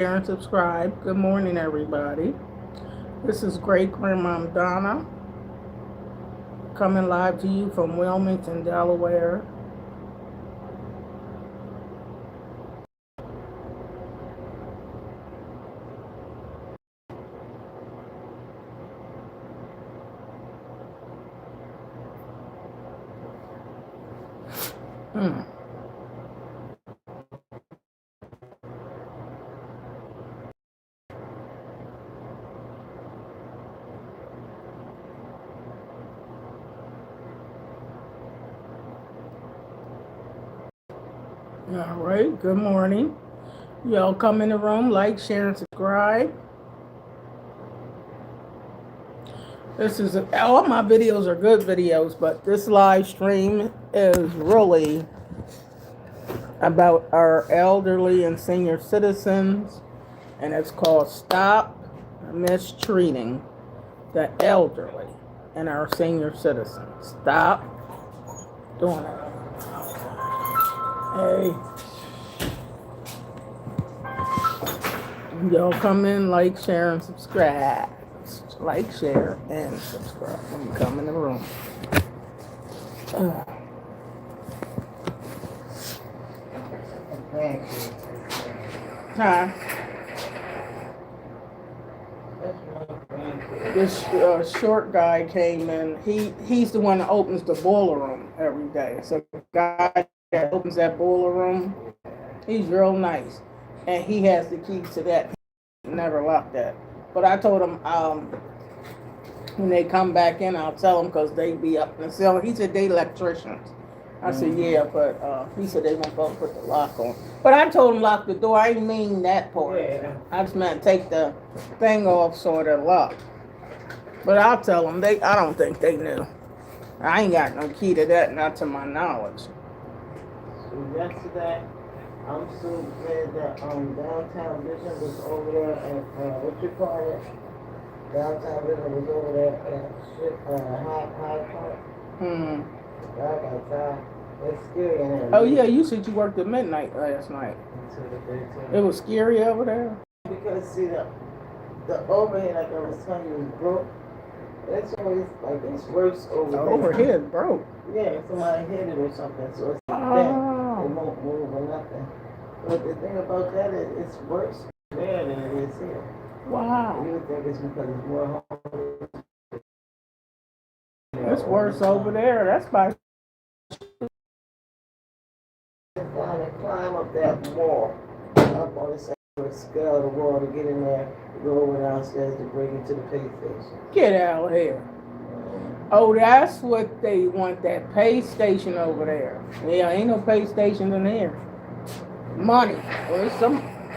share, and subscribe. Good morning, everybody. This is Great Grandma Donna coming live to you from Wilmington, Delaware. Hmm. All right, good morning. Y'all come in the room, like, share, and subscribe. All my videos are good videos, but this live stream is really about our elderly and senior citizens, and it's called Stop Mistreating the Elderly and Our Senior Citizens. Stop doing it. Hey, y'all come in, like, share, and subscribe. Like, share, and subscribe when you come in the room. Huh? This short guy came in. He's the one that opens the boiler room every day. So the guy that opens that boiler room, he's real nice, and he has the key to that. He never locked that. But I told him when they come back in, I'll tell them because they be up in the ceiling. He said they electricians. I said, yeah, but he said they won't go put the lock on. But I told him lock the door. I didn't mean that part. Yeah. I just meant take the thing off so they're locked. But I'll tell them. I don't think they knew. I ain't got no key to that, not to my knowledge. So yesterday, I'm so glad that downtown vision was over there at what you call it? Downtown vision was over there at High Park. God got time. It's scary in there. Oh yeah, you said you worked at midnight last night. It was scary over there. Because see the overhead, like I was telling you, is broke. It's always like it's worse over there. Overhead broke. Yeah, somebody hit it or something, so it's like that. It won't move or nothing. But the thing about that is it's worse there than it is here. Wow. You would think it's because it's more homeless. It's worse over there. That's by down and climb up that wall, up on the side of the scale of the wall to get in there, to go over downstairs to bring it to the pay station. Get out of here. Oh, that's what they want, that pay station over there. Yeah, ain't no pay stations in here. Money. Well,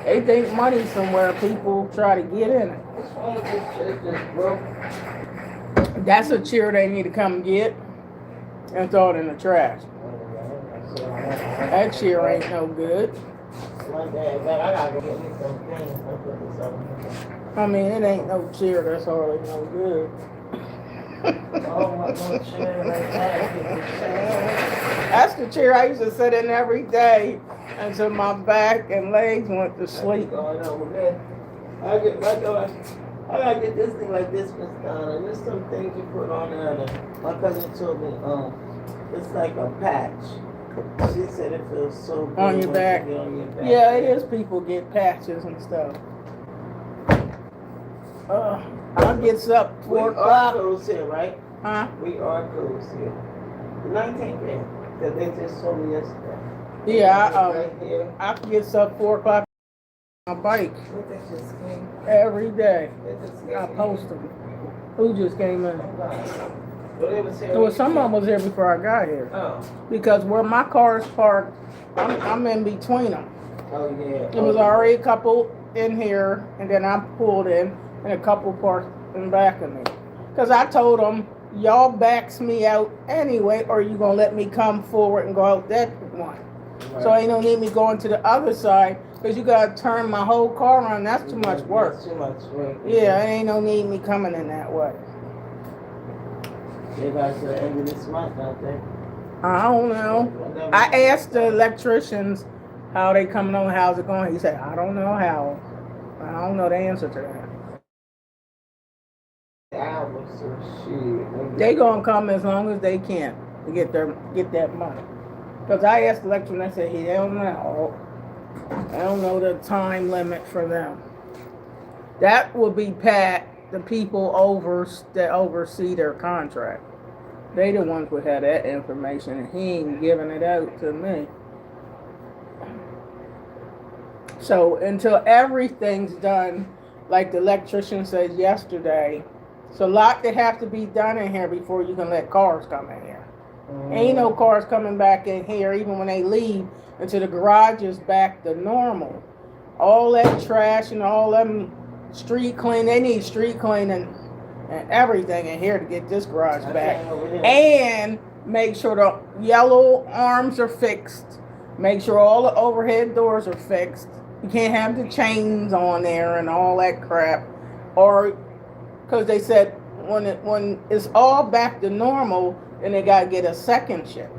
they think money's somewhere, people try to get in it. It's just broke. That's a chair they need to come get and throw it in the trash. That chair ain't no good. One day, but I gotta go get me some things. I mean, it ain't no chair that's hardly no good. Oh, my no chair like that. That's the chair I used to sit in every day until my back and legs went to sleep. I gotta get this thing like this, Miss Donna. There's some things you put on there that my cousin told me, it's like a patch. She said it feels so good on your back. On your back. Yeah, it is. People get patches and stuff. I'll get up 4 o'clock. We are closed here, right? Huh? We are closed here. The 19th day, because they just told me yesterday. Yeah, I get up 4 o'clock on my bike every day. I post them. Who just came in? Well, someone was here before I got here. Oh. Because where my car is parked, I'm in between them. Oh, yeah. There was already a couple in here, and then I pulled in, and a couple parked in back of me. Because I told them, y'all backs me out anyway, or you going to let me come forward and go out that one. Right. So ain't no need me going to the other side, because you got to turn my whole car around. That's too much work. That's too much work. Yeah, ain't no need me coming in that way. They got to the end of this month, don't they? I don't know. I asked the electricians how they coming on, how's it going. He said, I don't know how. know the answer to that. Hours, so shit. They gonna come as long as they can to get that money. Cause I asked the electrician, I said, they don't know. I don't know the time limit for them. That will be Pat, the people that oversee their contract. They the ones who had that information, and he ain't giving it out to me. So until everything's done, like the electrician said yesterday, it's a lot that have to be done in here before you can let cars come in here. Ain't no cars coming back in here even when they leave until the garage is back to normal. All that trash and all them street clean, they need street cleaning and everything in here to get this garage back. And make sure the yellow arms are fixed. Make sure all the overhead doors are fixed. You can't have the chains on there and all that crap. Or, because they said when it's all back to normal, then they got to get a second shift.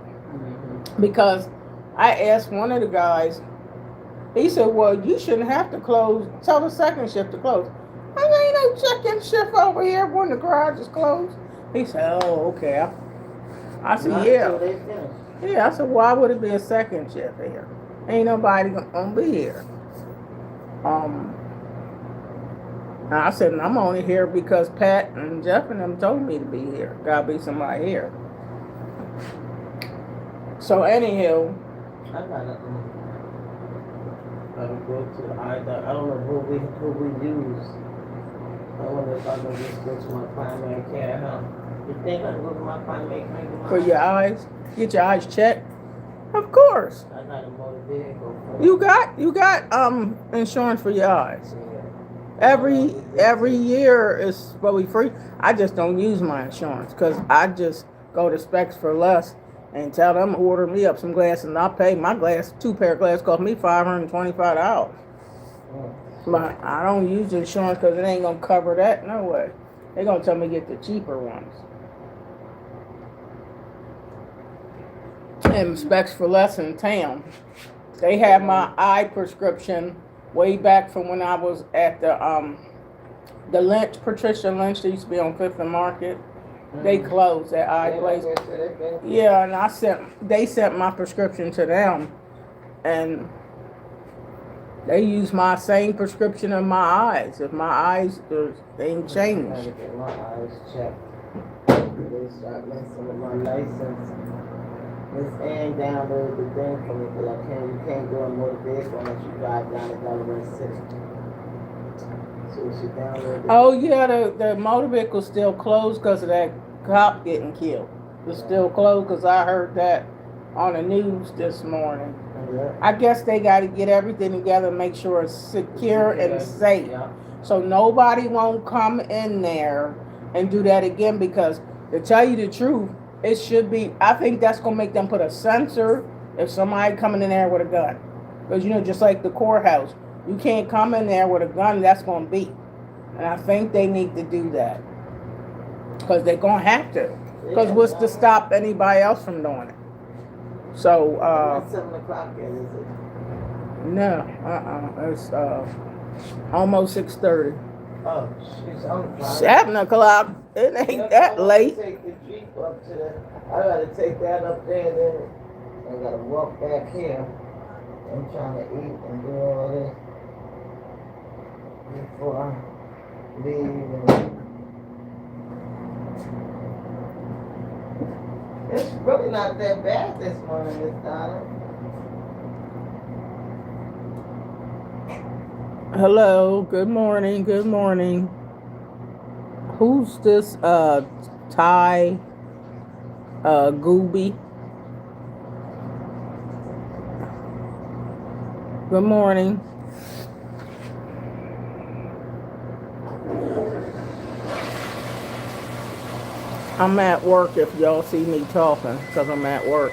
Because I asked one of the guys, he said, well, you shouldn't have to close. Tell the second shift to close. I ain't no second shift over here when the garage is closed. He said, oh, okay. I said, yeah. Yeah, I said, why would it be a second shift here? Ain't nobody gonna be here. I said, I'm only here because Pat and Jeff and them told me to be here. Gotta be somebody here. So anyhow, I gotta go to the I don't know who we use. I wonder if I can just go to my primary care, huh? You think I can go to my primary care? For your eyes? Get your eyes checked? Of course. I got a motor vehicle. You got insurance for your eyes. Every year is supposed to be free. I just don't use my insurance because I just go to Specs for Less and tell them to order me up some glasses, and I'll pay my glass. 2 pair of glasses cost me $525. But I don't use insurance because it ain't gonna cover that. No way. They're gonna tell me to get the cheaper ones. And Specs for Less in town. They have my eye prescription way back from when I was at the Lynch, Patricia Lynch, that used to be on 5th and Market. They closed that eye place. Yeah, and they sent my prescription to them, and they use my same prescription in my eyes. If my eyes ain't changed. I gotta get my eyes checked. They start messing with my license. Miss Ann downloaded the thing for me because you can't go in motor vehicle unless you drive down to Delaware City. So she downloaded. Oh yeah, the motor vehicle's still closed because of that cop getting killed. It's still closed because I heard that on the news this morning. Yeah. I guess they got to get everything together and make sure it's secure and safe. Yeah. So nobody won't come in there and do that again, because to tell you the truth, it should be, I think that's going to make them put a sensor if somebody coming in there with a gun. Because, just like the courthouse, you can't come in there with a gun, that's going to beat. And I think they need to do that. Because they're going to have to. Because what's to stop anybody else from doing it? So, It's 7 o'clock yet, is it? No, it's almost 6:30. Oh, she's on fire. 7 o'clock? It ain't that late. Take the Jeep up to I gotta take that up there, then I gotta walk back here. I'm trying to eat and do all this before I leave. It's really not that bad this morning, Miss Donna. Hello, good morning, good morning. Who's this Ty Gooby? Good morning. I'm at work if y'all see me talking, because I'm at work.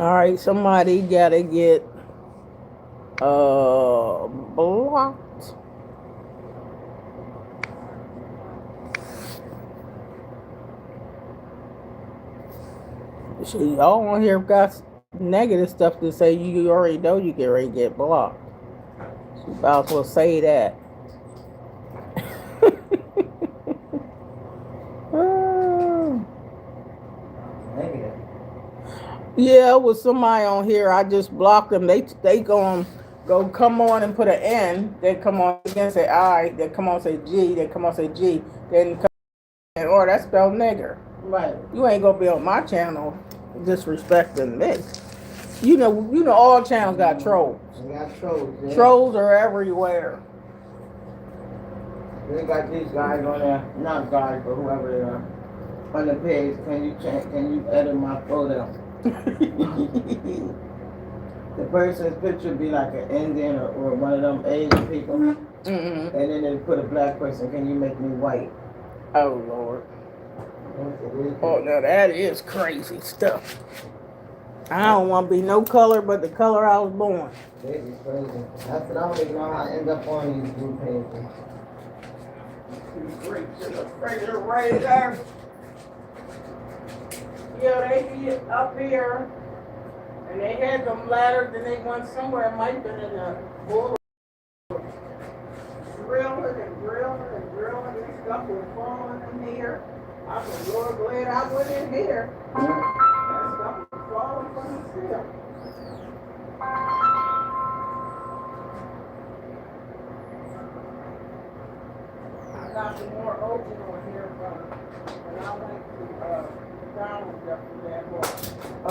All right, somebody gotta get blocked. See, y'all on here got negative stuff to say. You already know you get ready to get blocked. So you about to say that. Negative. Yeah, with somebody on here, I just blocked them. They go come on and put an N. They come on again say I. They come on say G. They come on say G. Then come on, or that's spelled nigger. Right. You ain't gonna be on my channel disrespecting me. You know all channels got trolls. They got trolls. Yeah. Trolls are everywhere. They got these guys on there, not guys, but whoever they are, on the page. Can you edit my photo? The person's picture be like an Indian or one of them Asian people, and then they put a black person. Can you make me white? Oh Lord. Oh no, that is crazy stuff. I don't want to be no color but the color I was born. This is crazy. That's what I don't even know how I end up on these blue pages. These freaks in the freezer right there. Yeah, they be up here, and they had them ladders, and they went somewhere. It might have been in the bull. Drilling and drilling and drilling, and stuff was falling in here. I said, Lord, glad I went in here. That stuff was falling from the ceiling. I got some more open on here from when I went to McDonald's yesterday. I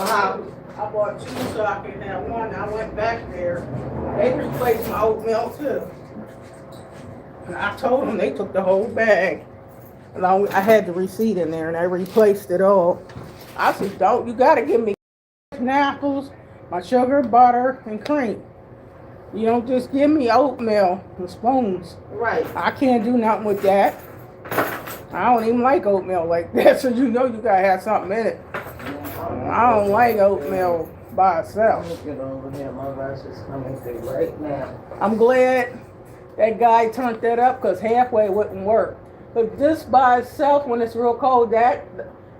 bought two so I could have one. I went back there. They replaced my oatmeal too. And I told them they took the whole bag. And I had the receipt in there and they replaced it all. I said, don't, you gotta give me apples, my sugar, butter, and cream. You don't just give me oatmeal and spoons. Right. I can't do nothing with that. I don't even like oatmeal like that, so you know you gotta have something in it. I don't like oatmeal by itself. Get over here, my verse is coming through right now. I'm glad that guy turned that up because halfway wouldn't work. But this by itself, when it's real cold, that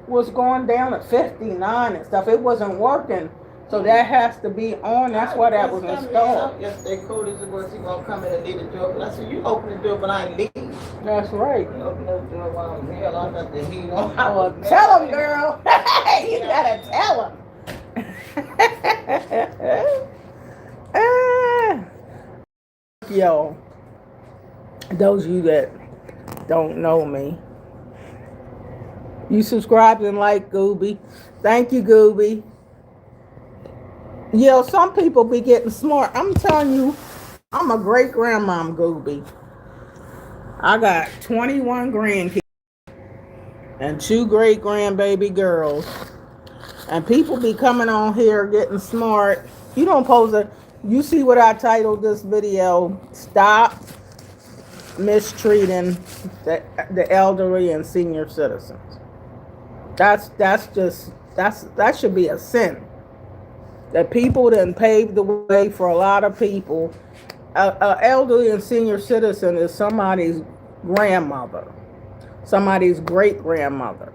was going down to 59 and stuff. It wasn't working. So that has to be on. That's why that was installed. Yesterday, Cody was he gonna come in and leave the door. But I said, you open the door, but I ain't leave. That's right. You open the door while I'm here. I got the heat on. Well, tell him, girl. You gotta tell him. Yo, those of you that don't know me, you subscribe and like Gooby. Thank you, Gooby. Yo, some people be getting smart. I'm telling you, I'm a great grandmom, Gooby. I got 21 grandkids and 2 great grandbaby girls. And people be coming on here getting smart. You don't pose a. You see what I titled this video? Stop mistreating the elderly and senior citizens. That should be a sin. That people done paved the way for a lot of people. An elderly and senior citizen is somebody's grandmother, somebody's great grandmother.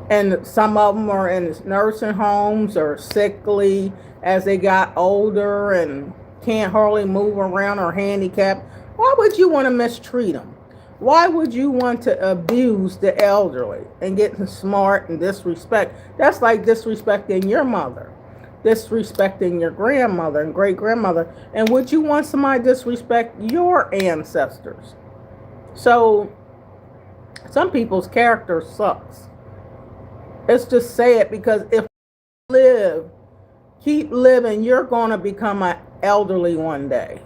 And some of them are in nursing homes or sickly as they got older and can't hardly move around or handicapped. Why would you want to mistreat them? Why would you want to abuse the elderly and get smart and disrespect? That's like disrespecting your mother, disrespecting your grandmother and great grandmother. And would you want somebody to disrespect your ancestors? So some people's character sucks. Let's just say it, because if you keep living, you're going to become an elderly one day.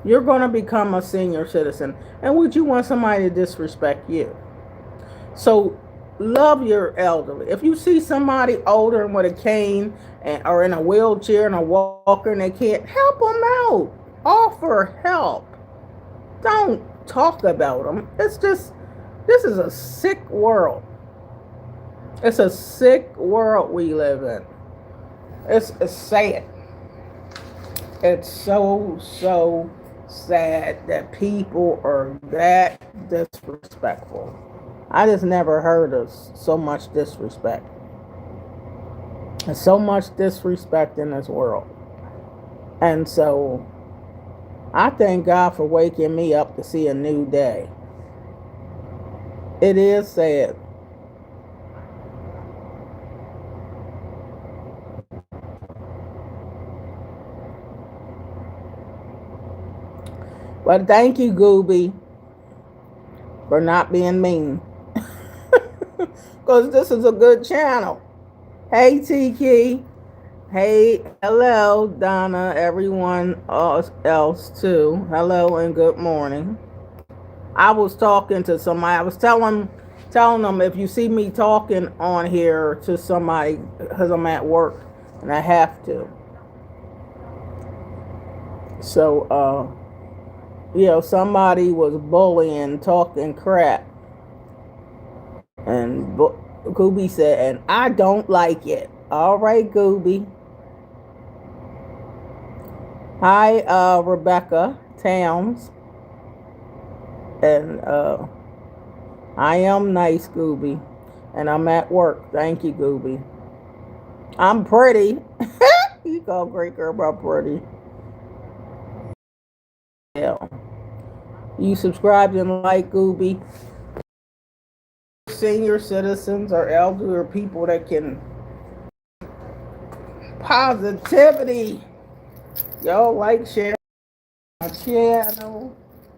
You're going to become a senior citizen. And would you want somebody to disrespect you? So love your elderly. If you see somebody older and with a cane or in a wheelchair and a walker and they can't, help them out. Offer help. Don't talk about them. It's just, this is a sick world. It's a sick world we live in. It's sad. It's so sad that people are that disrespectful. I just never heard of so much disrespect. There's so much disrespect in this world. And so I thank God for waking me up to see a new day. It is sad. But thank you, Gooby, for not being mean. Because this is a good channel. Hey, Tiki. Hey, hello, Donna. Everyone else, too. Hello and good morning. I was talking to somebody. I was telling them if you see me talking on here to somebody because I'm at work and I have to. So, somebody was bullying, talking crap. And Gooby said, and I don't like it. All right, Gooby. Hi, Rebecca Towns. And I am nice, Gooby. And I'm at work. Thank you, Gooby. I'm pretty. You call great girl about pretty. Yeah. You subscribe and like, Gooby. Senior citizens or elder people that can positivity. Y'all like share my channel.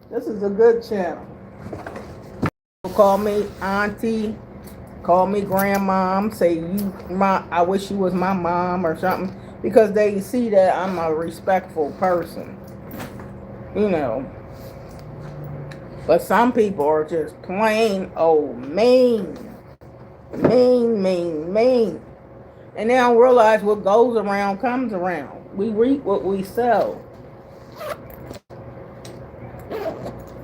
This is a good channel. Call me auntie, call me grandmom, say I wish you was my mom or something, because they see that I'm a respectful person. But some people are just plain old mean. Mean. And they don't realize what goes around comes around. We reap what we sow.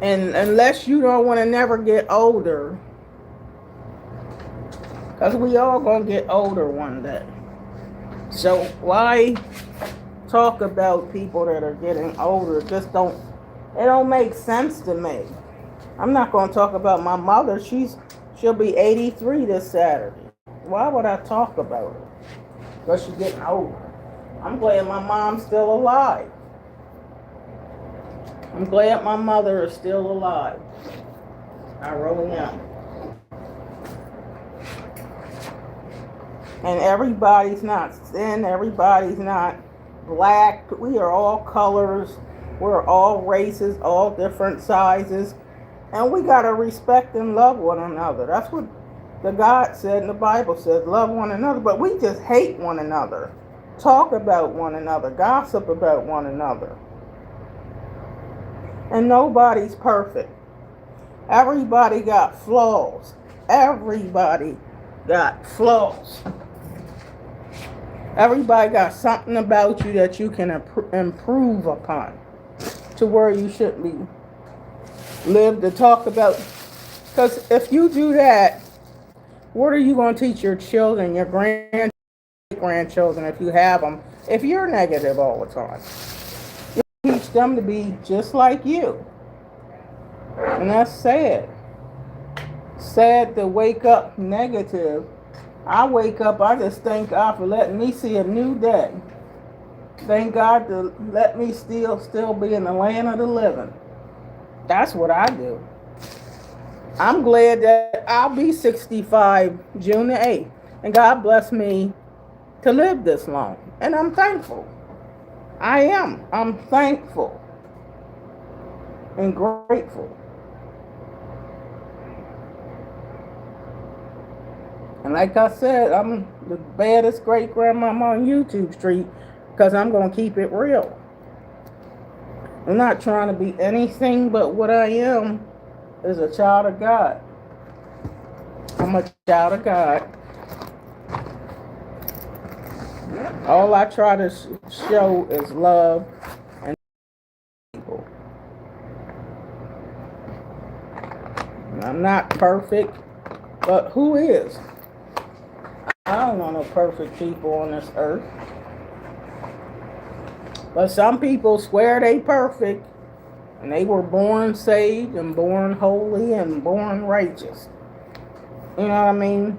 And unless you don't want to never get older, because we all going to get older one day. So why talk about people that are getting older? It don't make sense to me. I'm not going to talk about my mother. She'll be 83 this Saturday. Why would I talk about her? Because she's getting older. I'm glad my mom's still alive. I'm glad my mother is still alive. I really am. And everybody's not thin. Everybody's not black. We are all colors. We're all races, all different sizes. And we got to respect and love one another. That's what the God said and the Bible said, love one another. But we just hate one another. Talk about one another. Gossip about one another. And nobody's perfect. Everybody got flaws. Everybody got flaws. Everybody got something about you that you can improve upon to where you should be. Live to talk about. Because if you do that, what are you going to teach your children, your grandchildren, if you have them, if you're negative all the time? You teach them to be just like you. And that's sad. Sad to wake up negative. I wake up, I just thank God for letting me see a new day. Thank God to let me still be in the land of the living. That's what I do. I'm glad that I'll be 65 June the 8th. And God bless me to live this long. And I'm thankful. I am. I'm thankful and grateful. And like I said, I'm the baddest great grandmama on YouTube Street because I'm going to keep it real. I'm not trying to be anything but what I am is a child of God. I'm a child of God. All I try to show is love and people. I'm not perfect, but who is? I don't know no perfect people on this earth. But some people swear they perfect, and they were born saved and born holy and born righteous. You know what I mean?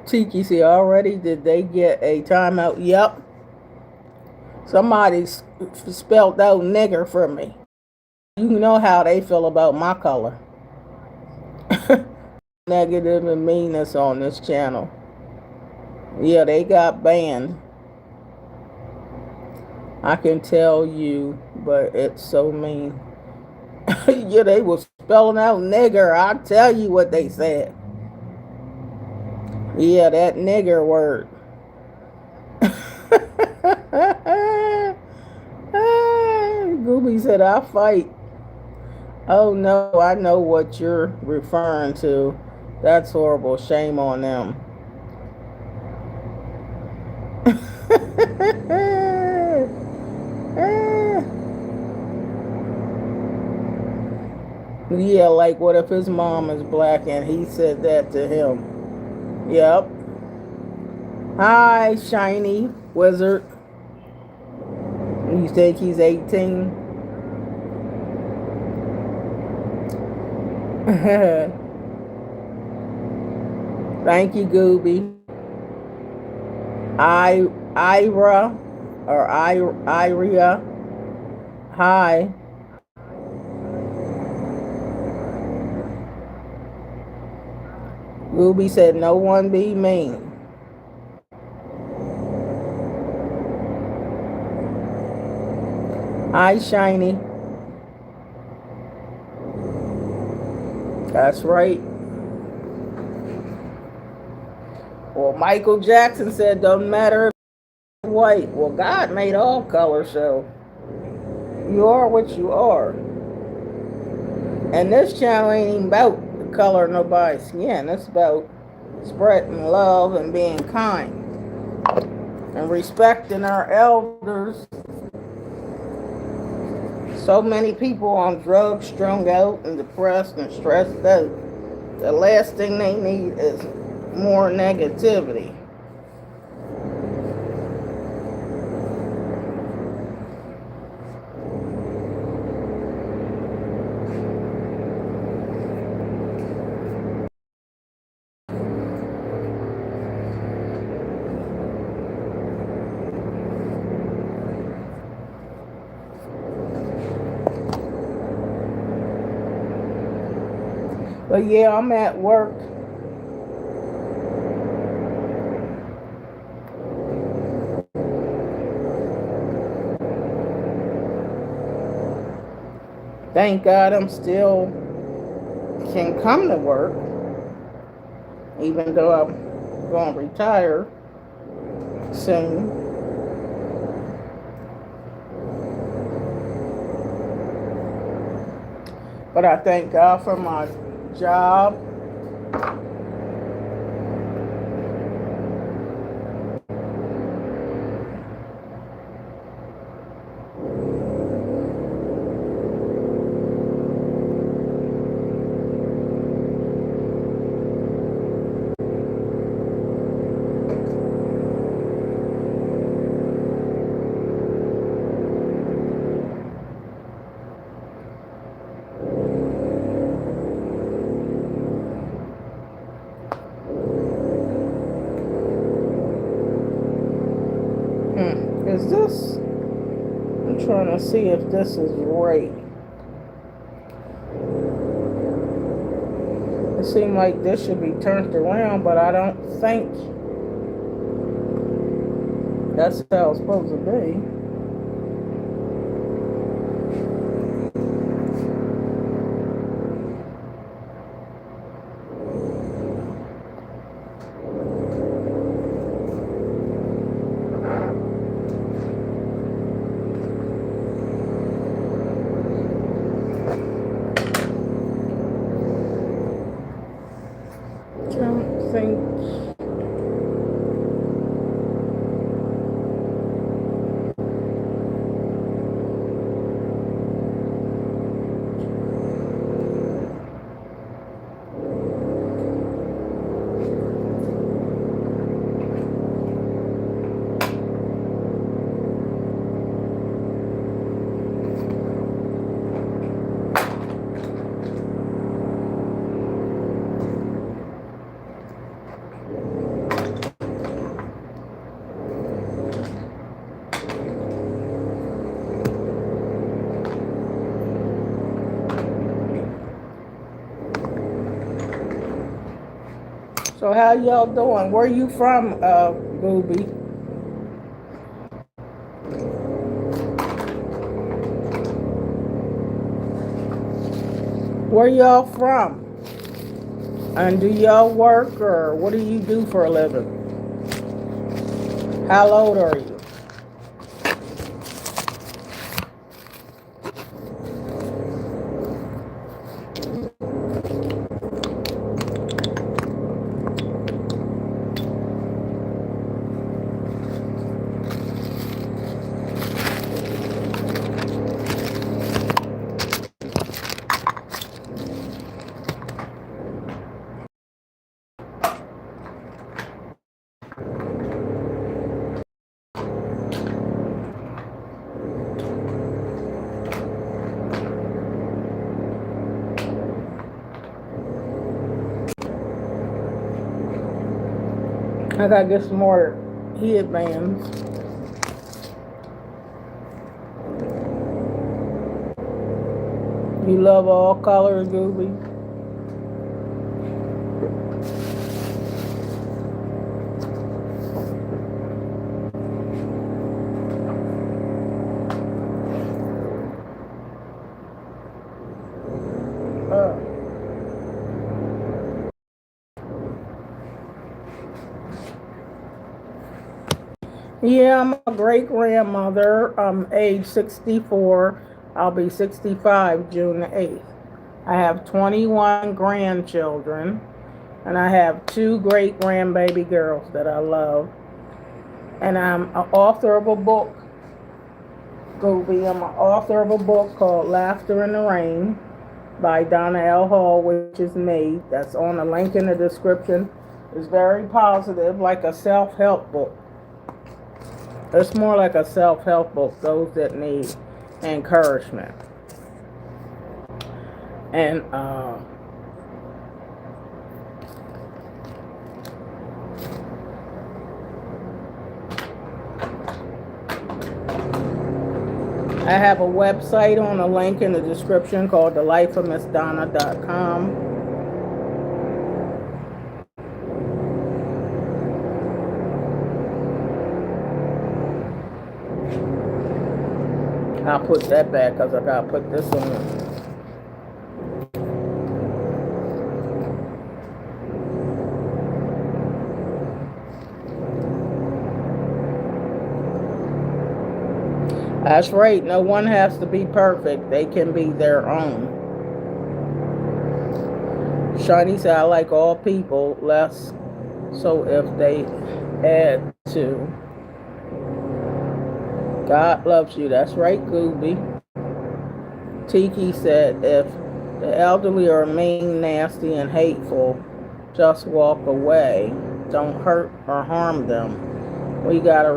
Tiki said, already did they get a timeout? Yep. Somebody spelled out nigger for me. You know how they feel about my color. Negative and meanness on this channel. Yeah, they got banned. I can tell you, but it's so mean. Yeah, they was spelling out nigger. I'll tell you what they said. Yeah, that nigger word. Gooby said, I'll fight. Oh no, I know what you're referring to. That's horrible. Shame on them. Yeah, like what if his mom is black and he said that to him? Yep. Hi, shiny wizard. You think he's 18? Thank you, Gooby. Ira or Iria. Hi. Gooby said, no one be mean. Hi, shiny. That's right. Well, Michael Jackson said, doesn't matter if you're white. Well, God made all colors, so you are what you are. And this channel ain't even about the color of nobody's skin. It's about spreading love and being kind and respecting our elders. So many people on drugs, strung out and depressed and stressed out. The last thing they need is more negativity. But yeah, I'm at work. Thank God I'm still can come to work, even though I'm going to retire soon. But I thank God for my job. Is this? I'm trying to see if this is right. It seems like this should be turned around, but I don't think that's how it's supposed to be. So how y'all doing? Where you from, Gooby? Where y'all from? And do y'all work or what do you do for a living? How old are you? I gotta get some more headbands. You love all colors, Gooby? Uh, yeah, I'm a great grandmother. I'm age 64. I'll be 65 June the 8th. I have 21 grandchildren, and I have 2 great grandbaby girls that I love. And I'm an author of a book, Gooby. I'm an author of a book called Laughter in the Rain by Donna Hall, which is me. That's on the link in the description. It's very positive, like a self-help book. It's more like a self-help book, those that need encouragement. And I have a website on a link in the description called thelifeofmissdonna.com. I'll put that back because I gotta put this on. That's right. No one has to be perfect. They can be their own. Shiny said, I like all people, less so if they add to. God loves you. That's right, Gooby. Tiki said, if the elderly are mean, nasty, and hateful, just walk away. Don't hurt or harm them. We gotta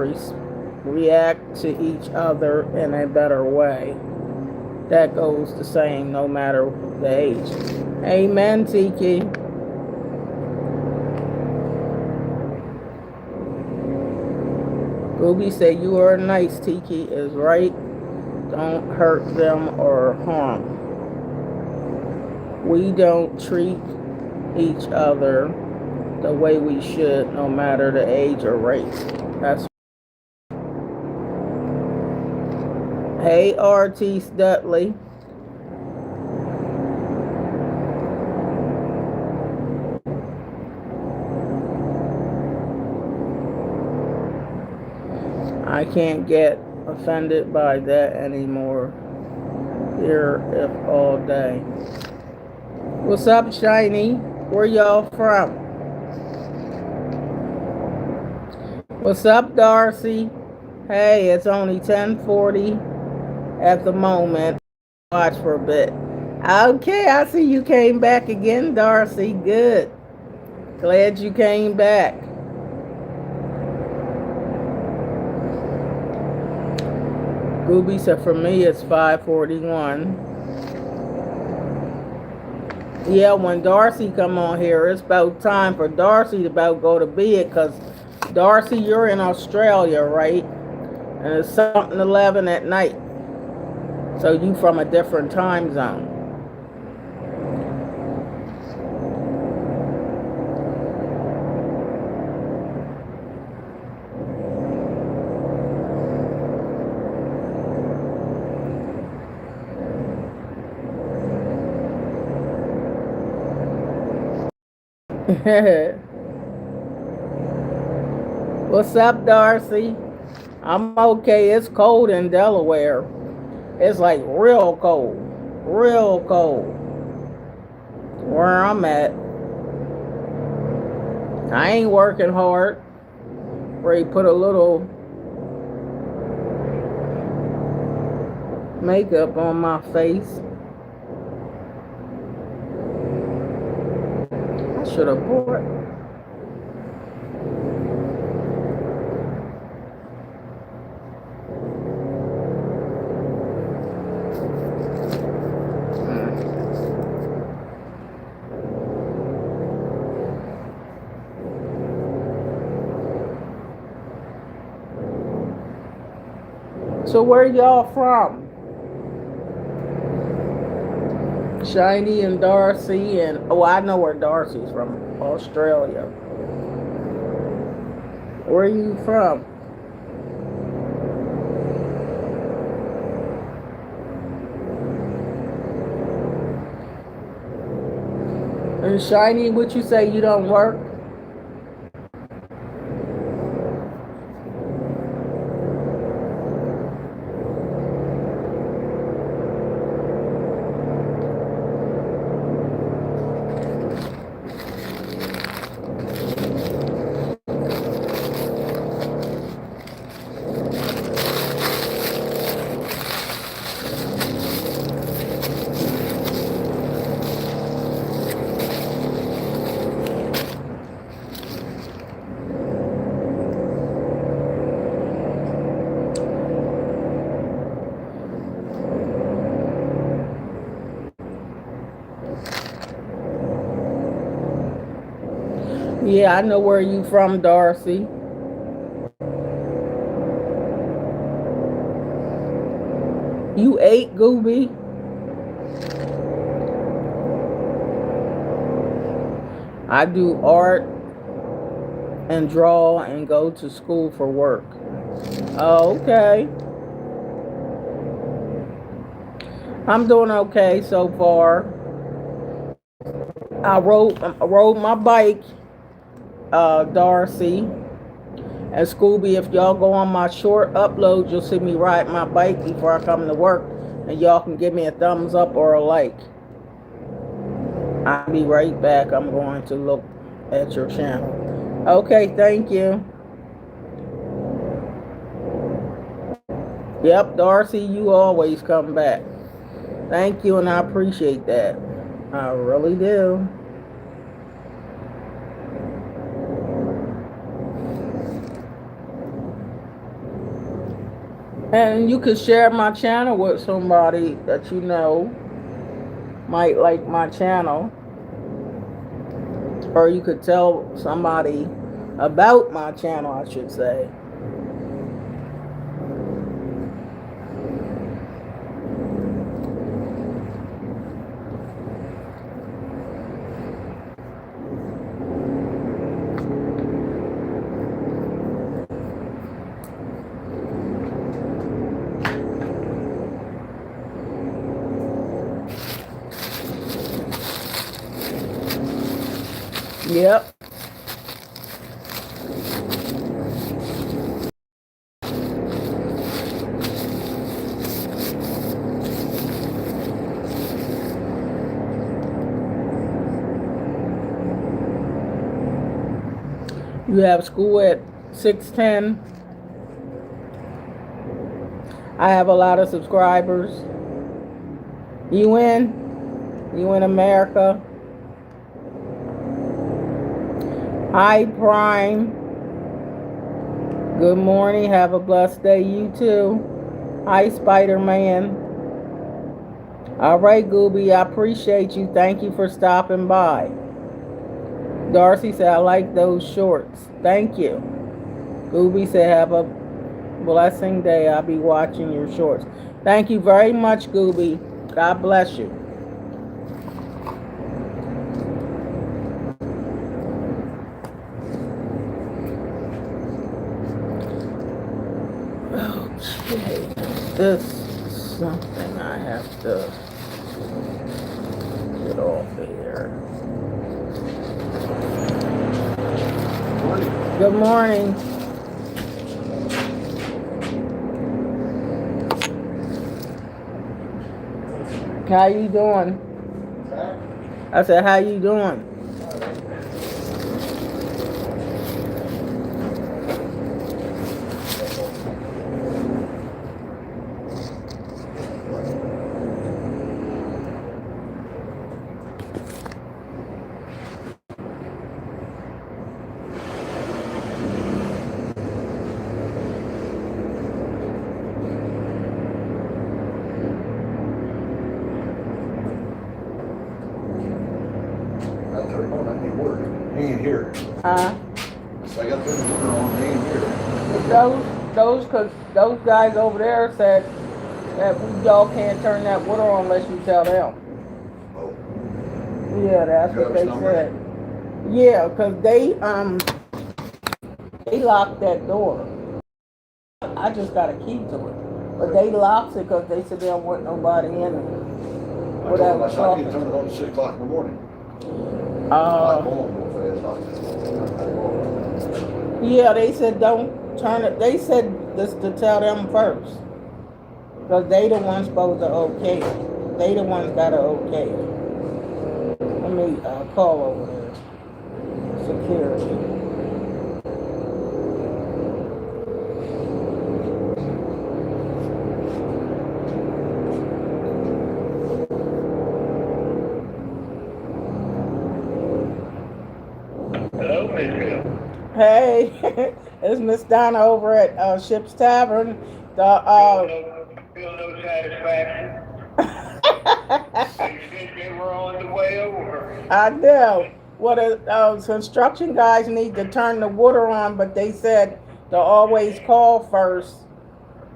react to each other in a better way. That goes the same no matter the age. Amen, Tiki. Gooby said, you are nice. Tiki is right. Don't hurt them or harm. We don't treat each other the way we should, no matter the age or race. That's Hey, Artis Dudley. I can't get offended by that anymore. Here, if all day. What's up, Shiny? Where y'all from? What's up, Darcy? Hey, it's only 10:40 at the moment. Watch for a bit. Okay, I see you came back again, Darcy. Good. Glad you came back. Gooby said, for me, it's 5:41. Yeah, when Darcy come on here, it's about time for Darcy to about go to bed, because Darcy, you're in Australia, right? And it's something 11 at night. So you from a different time zone. What's up, Darcy? I'm okay. It's cold in Delaware. It's like real cold. Real cold. Where I'm at. I ain't working hard. Where you put a little makeup on my face. I should have bought. So where y'all from? Shiny and Darcy and oh, I know where Darcy's from. Australia. Where are you from? And Shiny, what you say you don't work? Yeah, I know where you from, Darcy. You ate, Gooby? I do art and draw and go to school for work. Oh, okay. I'm doing okay so far. I rode my bike, Darcy and Scooby. If y'all go on my short upload, you'll see me ride my bike before I come to work, and y'all can give me a thumbs up or a like. I'll be right back. I'm going to look at your channel. Okay, thank you. Yep, Darcy, you always come back. Thank you, and I appreciate that. I really do. And you could share my channel with somebody that you know might like my channel. Or you could tell somebody about my channel, I should say. Yep. You have school at 6:10. I have a lot of subscribers. You in? You in America? Hi, Prime. Good morning. Have a blessed day. You too. Hi, Spider-Man. All right, Gooby. I appreciate you. Thank you for stopping by. Darcy said, I like those shorts. Thank you. Gooby said, have a blessing day. I'll be watching your shorts. Thank you very much, Gooby. God bless you. Okay. This is something I have to get off here. Good morning. How you doing? I said, how you doing? He ain't here. Huh? So I got the water on, he ain't here. Cause those guys over there said that y'all can't turn that water on unless you tell them. Oh. Yeah, that's You what have they his number? said. Yeah, cause they locked that door. I just got a key to it, but they locked it because they said they don't want nobody in it. I told him, I said, I need to turn it on at 6 o'clock in the morning. I'm going real fast. Yeah, they said don't turn it. They said this to tell them first, because they the ones supposed to okay it. They the ones gotta okay it. Let me call over there. Security. Hello, Miss Bill. Hey, it's Miss Donna over at Ship's Tavern. Feel no satisfaction. They said they were on the way over. I know. What construction guys need to turn the water on, but they said to always call first.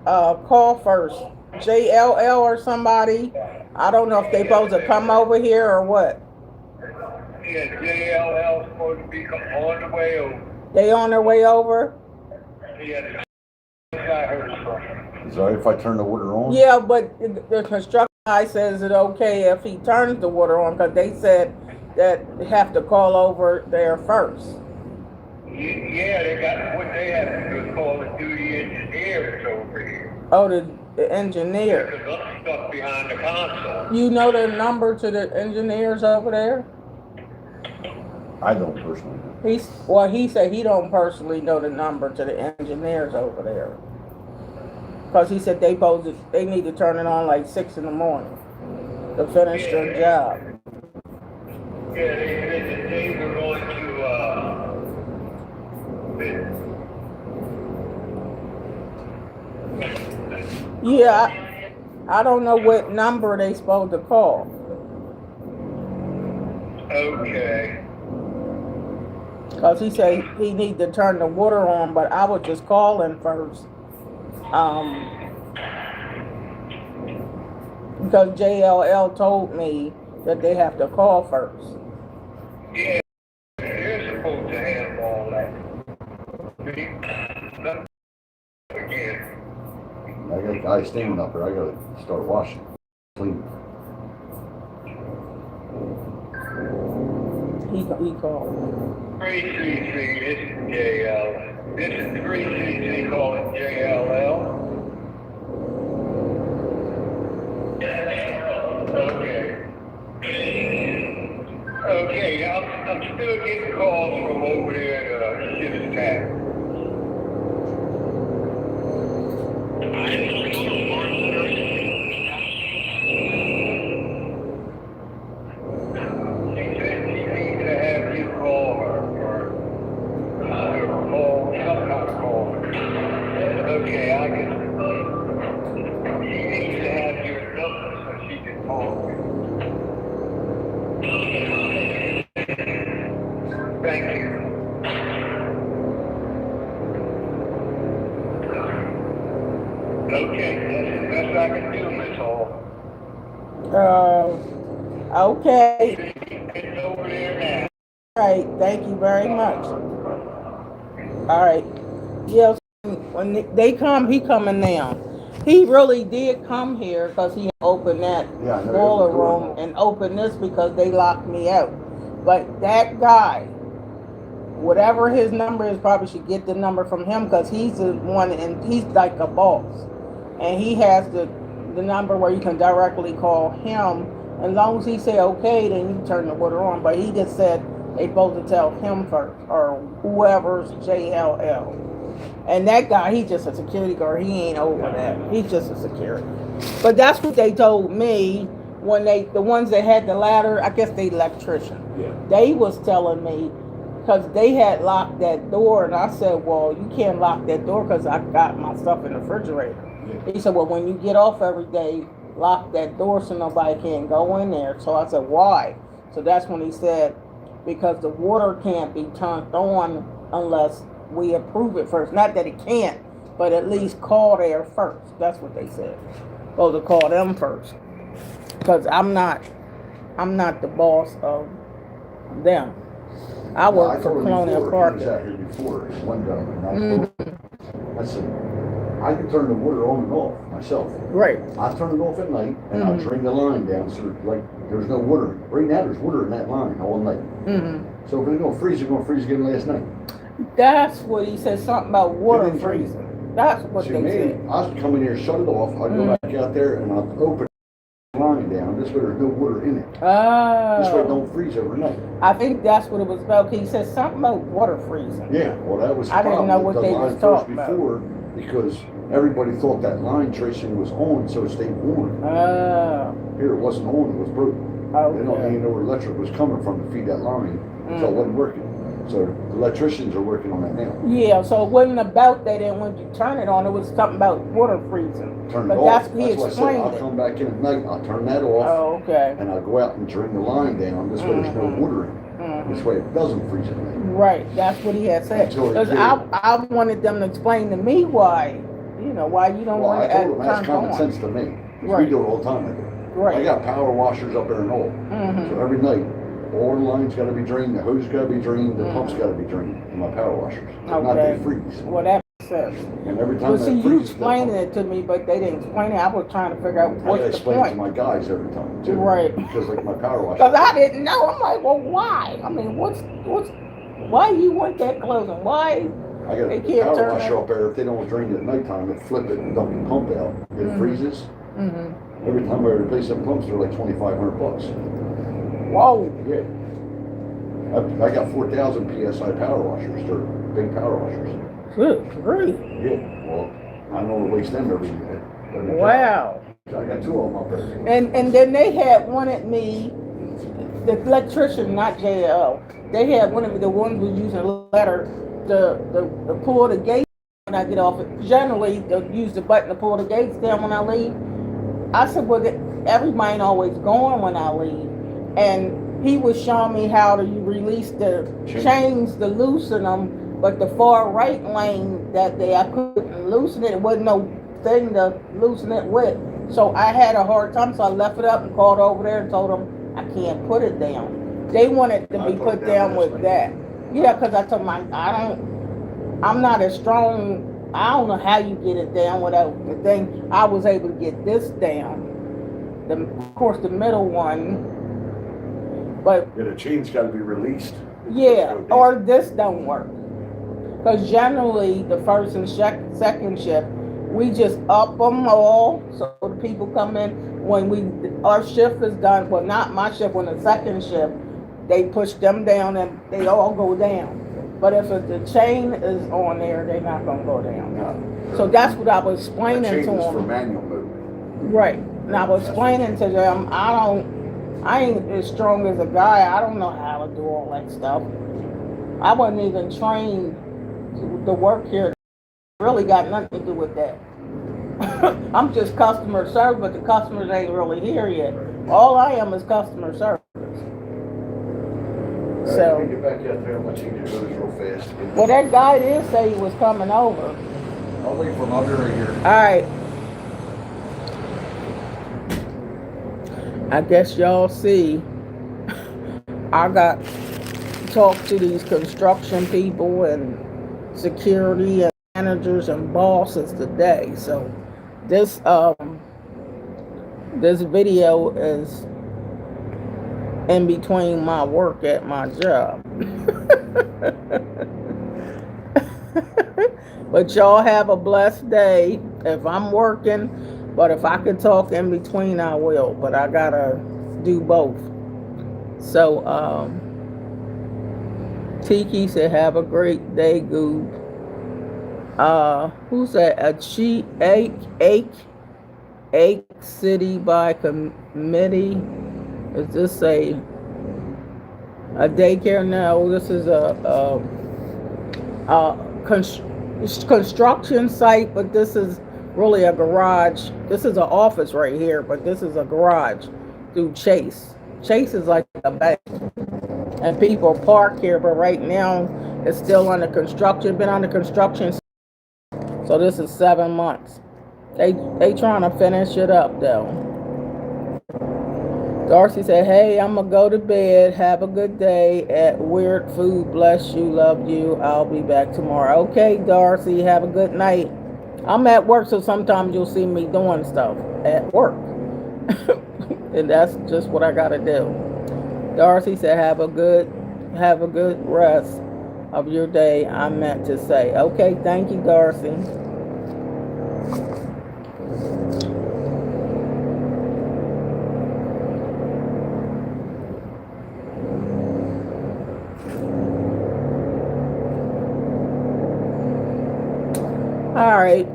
JLL or somebody. I don't know if they supposed to come over here or what. Yeah, JLL supposed to be on the way over. They on their way over? Yeah, I heard from. Is that if I turn the water on? Yeah, but the construction guy says it okay if he turns the water on, because they said that they have to call over there first. Yeah, they got what they have to do is call the duty engineer that's over here. Oh, the engineer. Because I'm stuck behind the console. You know the number to the engineers over there? I don't personally know. He said he don't personally know the number to the engineers over there. Because he said they need to turn it on like 6 in the morning to finish their job. Yeah, they said that they were going to, Yeah, I don't know what number they supposed to call. Okay. Because he said he need to turn the water on, but I would just call him first. Because JLL told me that they have to call first. Yeah, they're supposed to handle all that. Again. I got guys standing up there, I gotta start washing. Clean. He called. 333, this is JL. This is 333 calling JLL. Okay. Okay, I'm still getting calls from over there at Cherish Tavern. She said she needs to have you call her, or call, some kind of call. Okay, I can. She needs to have your number so she can call me. Thank you. Okay, that's the best I can do, Miss Hall. Okay. It's over there now. All right. Thank you very much. All right. Yeah. When they come, he coming now. He really did come here because he opened that boiler room and opened this because they locked me out. But that guy whatever his number is, probably should get the number from him because he's the one and he's like a boss, and he has the number where you can directly call him. As long as he say okay, then you turn the water on. But he just said they supposed to tell him first or whoever's JLL. And that guy, he's just a security guard. He ain't over that. He's just a security. But that's what they told me when the ones that had the ladder, I guess the electrician. Yeah. They was telling me because they had locked that door, and I said, well, you can't lock that door because I got my stuff in the refrigerator. Yeah. He said, well, when you get off every day, lock that door so nobody can go in there. So I said, why? So that's when he said, because the water can't be turned on unless we approve it first. Not that it can't, but at least call there first. That's what they said. Supposed to call them first. Because I'm not the boss of them. I work for Colonial Park. He was out here before, one gentleman. I said, I can turn the water on and off myself. Right. I turn it off at night and I drain the line down so like there's no water. Right now there's water in that line all night. So if it's gonna freeze, it's gonna freeze again last night. That's what he said, something about water freezing. That's what they said. I come in here, shut it off, I go back out there and I'll open the line down. This way there's no water in it. Oh. This way it don't freeze overnight. I think that's what it was about. He said something about water freezing. Yeah, well that was the I didn't know what they was talking about. Because everybody thought that line tracing was on, so it stayed on. Oh. Here it wasn't on, it was broken. Okay. They don't even know where electric was coming from to feed that line, so it wasn't working. So the electricians are working on that now. Yeah, so it wasn't about that, and when you turn it on, it was something about water freezing. Turn it but off. That's what he explained. I'll come back in at night, I'll turn that off. Oh, okay. And I'll go out and drain the line down. This way there's no water in it. This way it doesn't freeze at night. Right, that's what he had said. Because I wanted them to explain to me why, why you don't want to turn it on. That's common sense to me. Right. We do it all the time. Right. I got power washers up there and all. So every night, all the lines got to be drained, the hose got to be drained, the pumps got to be drained in my power washers. If not, they freeze. Well, that makes sense. And every time that freezes, you explained it to me, but they didn't explain it. I was trying to figure out what's the point. I explain it to my guys every time, too. Right. Because like my power washer. Because I didn't know. I'm like, well, why? I mean, why you want that closed? And why? I got a power washer up there. If they don't drain it at nighttime, they flip it and dump the pump out. It freezes. Every time I replace some pumps, they're like $2,500. Whoa. Yeah. I got 4,000 PSI power washers. They're big power washers. Good, great. Yeah, well, I don't waste them every day. Wow. I got 2 of them up there. And then they had wanted me, the electrician, not JL, they had wanted me, the ones who was using a letter, to pull the gates when I get off. Generally, they'll use the button to pull the gates down when I leave. I said, well, everybody ain't always going when I leave. And he was showing me how to release the chains to loosen them, but the far right lane that day I couldn't loosen it. It wasn't no thing to loosen it with. So I had a hard time, so I left it up and called over there and told them I can't put it down. They wanted to be put down with that. Yeah, because I told them I'm not as strong. I don't know how you get it down without the thing. I was able to get this down. Of course, the middle one. But yeah, the chain's got to be released. Yeah, or this don't work. Because generally, the first and second shift, we just up them all so the people come in. When our shift is done, well, not my shift, when the second shift, they push them down and they all go down. But if the chain is on there, they're not going to go down. No. So that's what I was explaining to them. The chain is for manual mode. Right. And I was explaining to them, I ain't as strong as a guy. I don't know how to do all that stuff. I wasn't even trained to work here. Really got nothing to do with that. I'm just customer service, but the customers ain't really here yet. All I am is customer service. So, get back out there and let you goes real fast. Well, that guy did say he was coming over. I'll wait for him. I'll be right here. All right. I guess y'all see, I got to talk to these construction people and security and managers and bosses today. So this video is in between my work at my job. But y'all have a blessed day. If I'm working, but if I could talk in between, I will. But I gotta do both. So, Tiki said, "Have a great day, Goob." Who's that? A cheat Ache City by committee. Is this a daycare? No, this is a construction site, but this is really a garage. This is an office right here, but this is a garage through Chase. Chase is like a bank, and people park here, but right now it's still under construction. Been under construction, so this is 7 months. They trying to finish it up though. Darcy said, "Hey, I'm gonna go to bed. Have a good day at Weird Food. Bless you, love you. I'll be back tomorrow." Okay, Darcy, have a good night. I'm at work, so sometimes you'll see me doing stuff at work. And that's just what I gotta do. Darcy said, have a good rest of your day. I meant to say. Okay, thank you, Darcy. All right.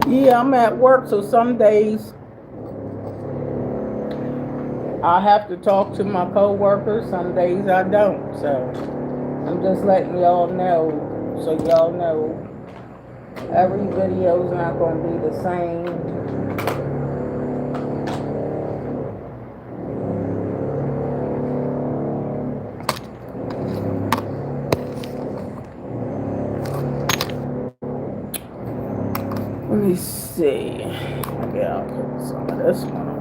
Yeah, I'm at work, so some days I have to talk to my coworkers. Some days I don't. So I'm just letting y'all know, so y'all know every video is not going to be the same. Let me see. Yeah, I'll put some of this one on.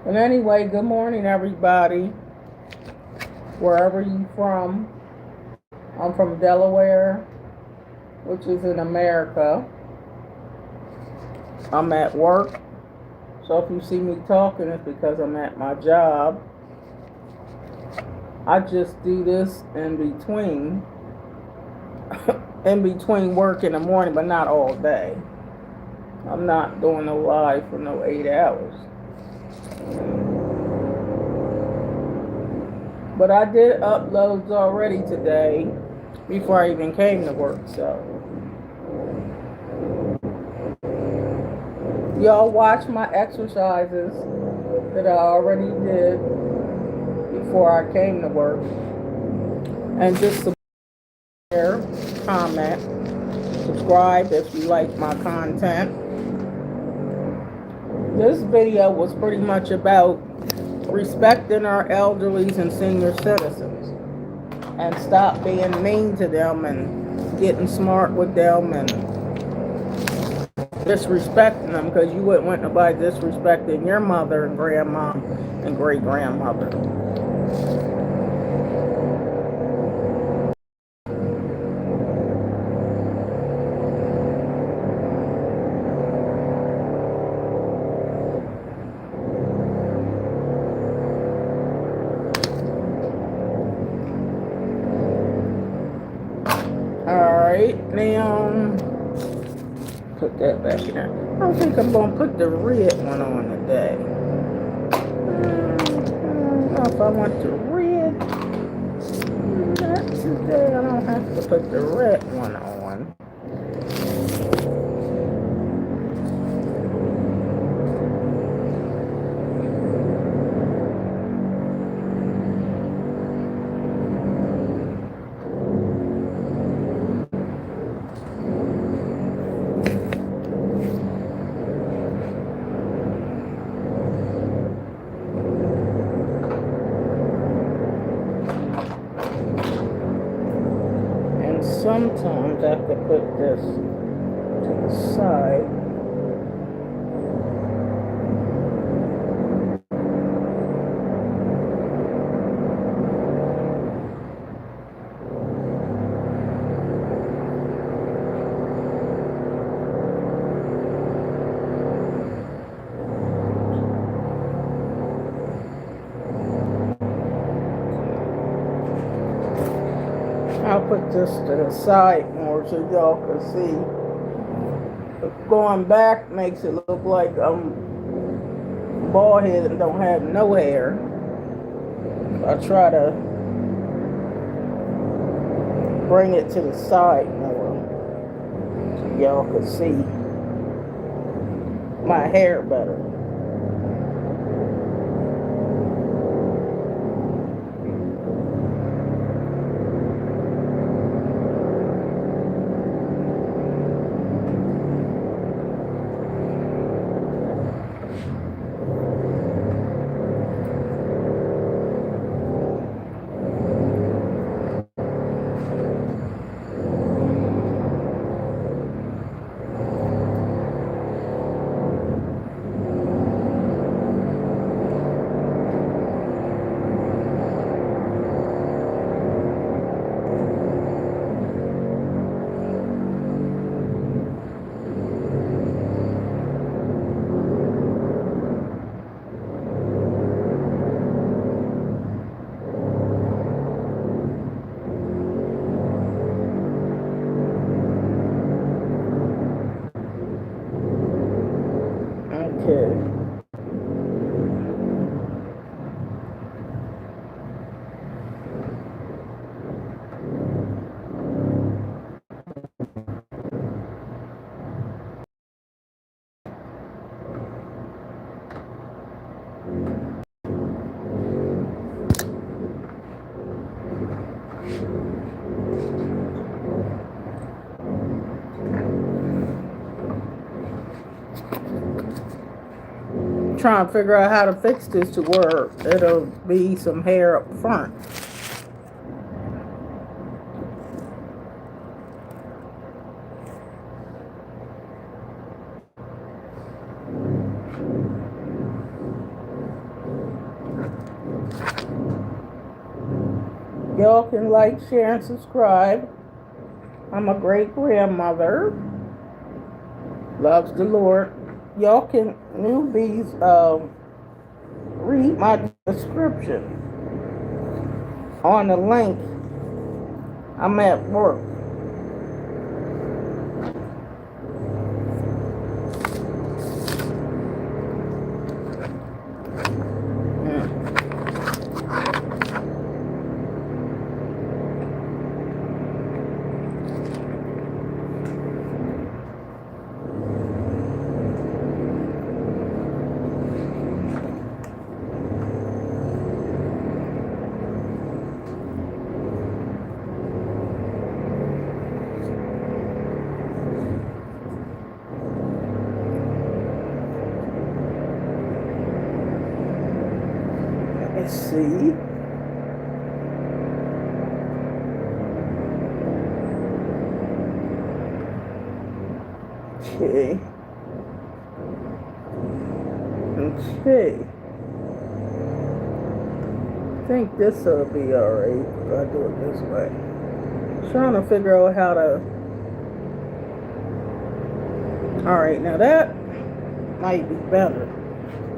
But anyway, good morning, everybody. Wherever you from. I'm from Delaware, which is in America. I'm at work. So if you see me talking, it's because I'm at my job. I just do this in between work in the morning, but not all day. I'm not doing no live for no 8 hours. But I did uploads already today before I even came to work, so y'all watch my exercises that I already did before I came to work, and just share, comment, subscribe if you like my content. This video was pretty much about respecting our elderlies and senior citizens and stop being mean to them and getting smart with them and disrespecting them, because you wouldn't want nobody disrespecting your mother and grandma and great grandmother. Alright, now put that back in there. I don't think I'm gonna put the red one on today. I don't know if I want the red. Not today. I don't have to put the red one on. Sometimes I have to put this to the side. I'll put this to the side more so y'all can see. Going back makes it look like I'm bald headed and don't have no hair. I try to bring it to the side more so y'all can see my hair better. Trying to figure out how to fix this to where it'll be some hair up front. Y'all can like, share, and subscribe. I'm a great grandmother. Loves the Lord. Y'all can, newbies, read my description on the link. I'm at work. Let's see. Okay. Okay. I think this will be alright if I do it this way. Trying to figure out how to. Alright, now that might be better.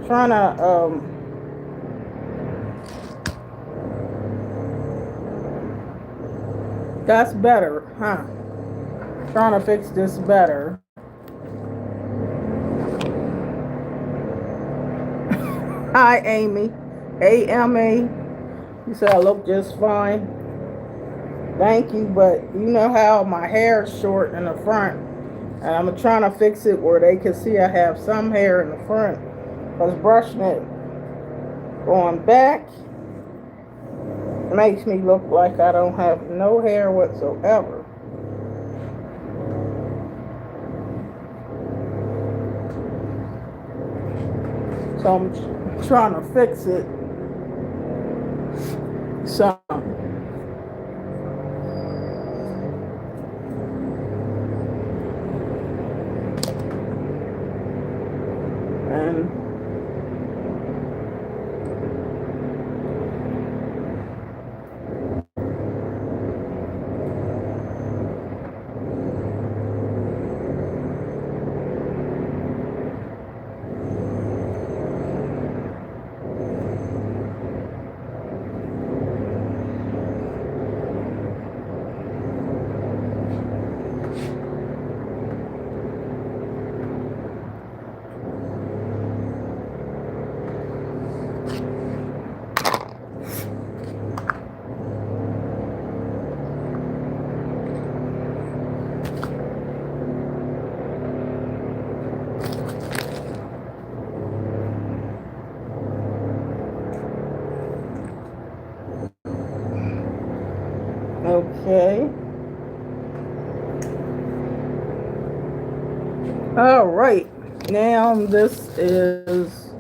Trying to, that's better, huh? Trying to fix this better. Hi, Amy. AMA. You said I look just fine. Thank you, but you know how my hair is short in the front, and I'm trying to fix it where they can see I have some hair in the front. Because brushing it going back makes me look like I don't have no hair whatsoever. So I'm trying to fix it. So and okay. All right. Now this is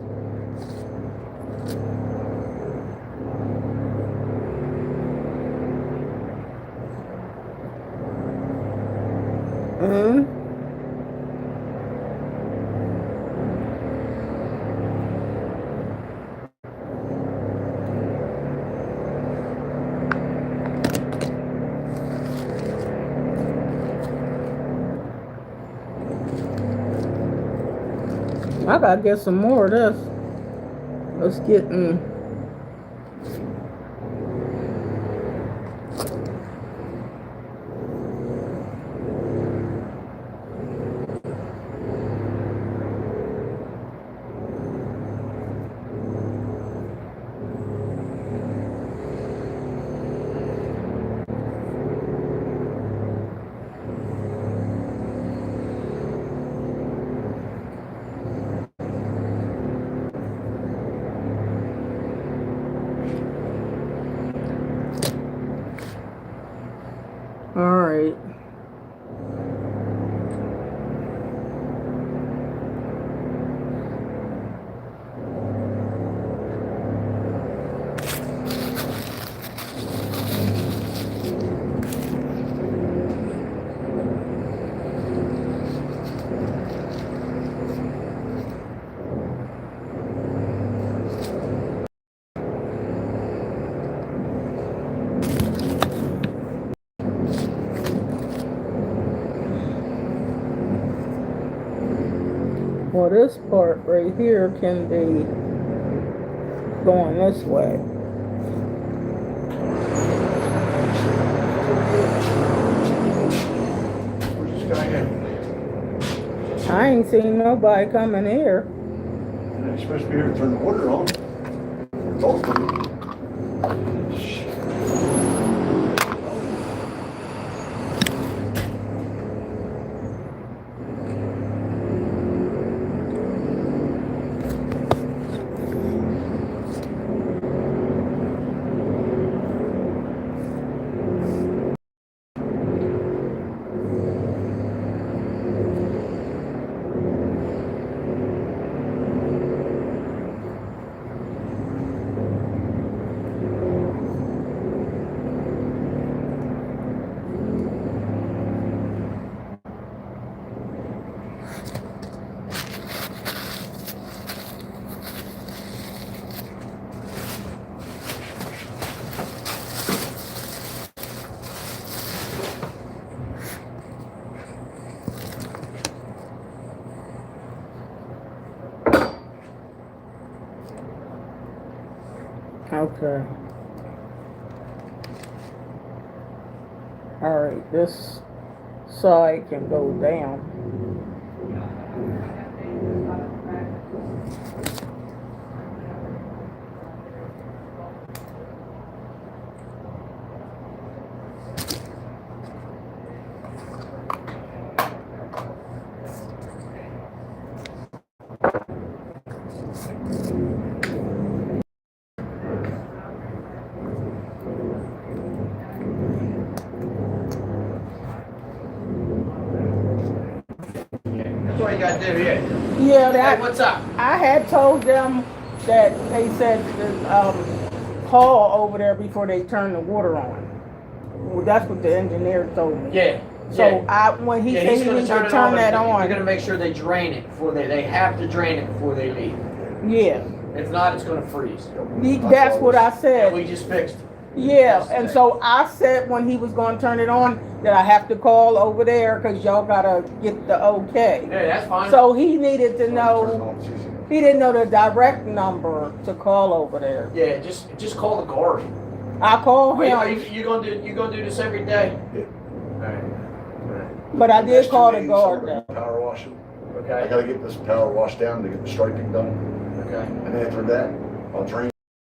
I gotta get some more of this. Let's get in. All right. Well, this part right here can be going this way. Where's this guy at? I ain't seen nobody coming here. You're supposed to be here to turn the water on. Talk to me. Okay. All right, this side can go down. That's what you gotta do here. Yeah, Hey, what's up? I had told them that they said to call over there before they turn the water on. Well, that's what the engineer told me. Yeah. So when he said he's he gonna needs to turn it turn on, that but You're on, gonna make sure they drain it before they have to drain it before they leave. yeah, If not, it's gonna freeze. that's what I And said. we just fixed it. Yeah, and so I said when he was going to turn it on that I have to call over there because y'all gotta get the okay. Yeah, that's fine. So he needed to know. He didn't know the direct number to call over there. Yeah, just call the guard. I called Wait, him, you gonna do this every day? Yeah. Alright. but I did call the Next 2 days, guard I'm though. gonna Power wash it. I Okay. gotta get this power wash down to get the striping done. Okay. And after that, I'll drain.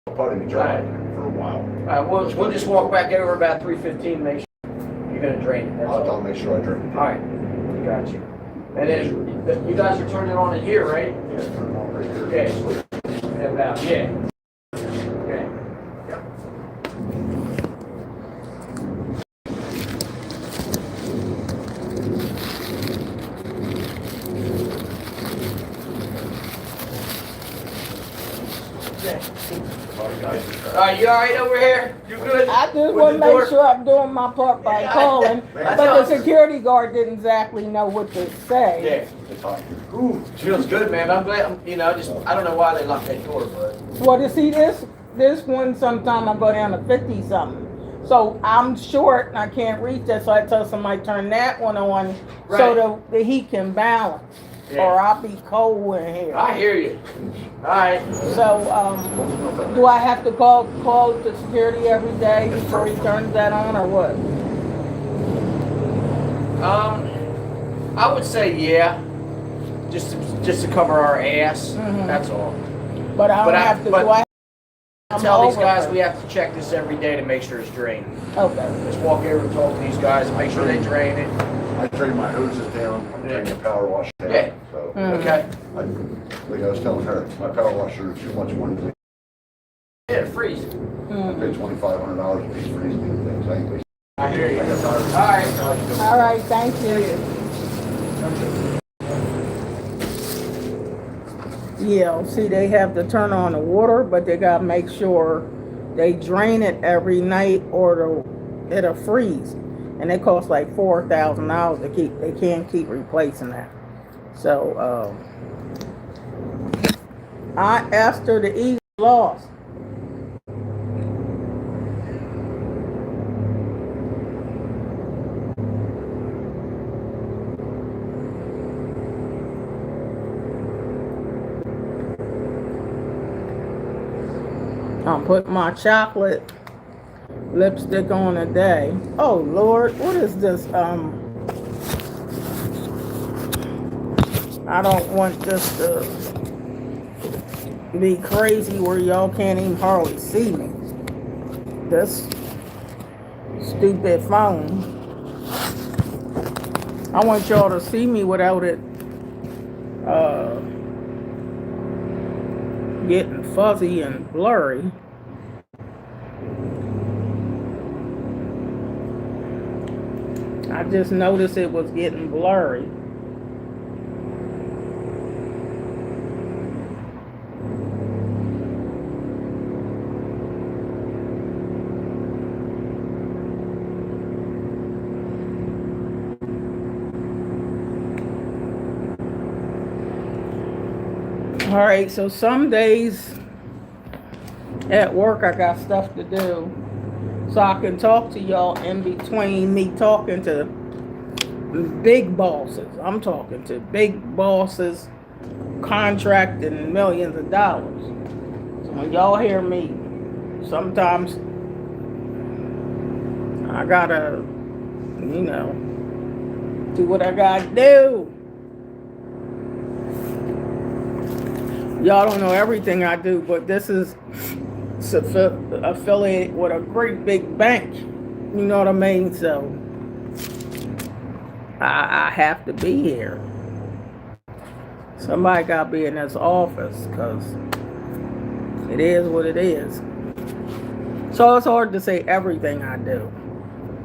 I'll probably be dry for a while. Alright, we'll just walk back over about 3:15. Make sure you're gonna drain it. That's I'll all. make sure I drain it. Alright, got you. And then you guys are turning it on in here, right? Yeah, turn it on right here. Okay. About Okay. Alright, you alright over here? You good? I just With want to the door? make sure I'm doing my part by Yeah, calling, that's but all. the security guard didn't exactly know what to say. Yeah. It's hot here. Ooh, feels good, man. I'm glad. I don't know why they locked that door, but. Well, to see this one, sometime I go down to 50 something. So I'm short and I can't reach that, so I tell somebody turn that one on Right. so the heat can balance, Yeah. or I'll be cold in here. I hear you. Alright. So do I have to call the security every day before he turns that on, or what? I would say yeah. Just to cover our ass. Mhm. That's all. But I don't have to. Do I? I tell these guys we have to check this every day to make sure it's drained. Okay. Just walk over and talk to these guys and make sure they drain it. I drain my hoses down, I drain the power wash down. Yeah. So, Okay. like I was telling her, my power washer is too much money. Yeah, freeze. I pay $2,500 a piece for these things. I ain't wasting. I hear you. I got tired of Alright. All right. Thank you. Yeah, see, they have to turn on the water, but they gotta make sure they drain it every night or it'll freeze. And it costs like $4,000 to keep, they can't keep replacing that. So, I asked her to eat lost. I'm putting my chocolate lipstick on today. Oh Lord, what is this? I don't want this to be crazy where y'all can't even hardly see me. This stupid phone. I want y'all to see me without it getting fuzzy and blurry. I just noticed it was getting blurry. All right, so some days at work I got stuff to do, so I can talk to y'all in between me talking to big bosses. I'm talking to big bosses contracting millions of dollars. So when y'all hear me sometimes I gotta, do what I gotta do. Y'all don't know everything I do, but this is affiliated with a great big bank. You know what I mean? So I have to be here. Somebody got to be in this office because it is what it is. So it's hard to say everything I do.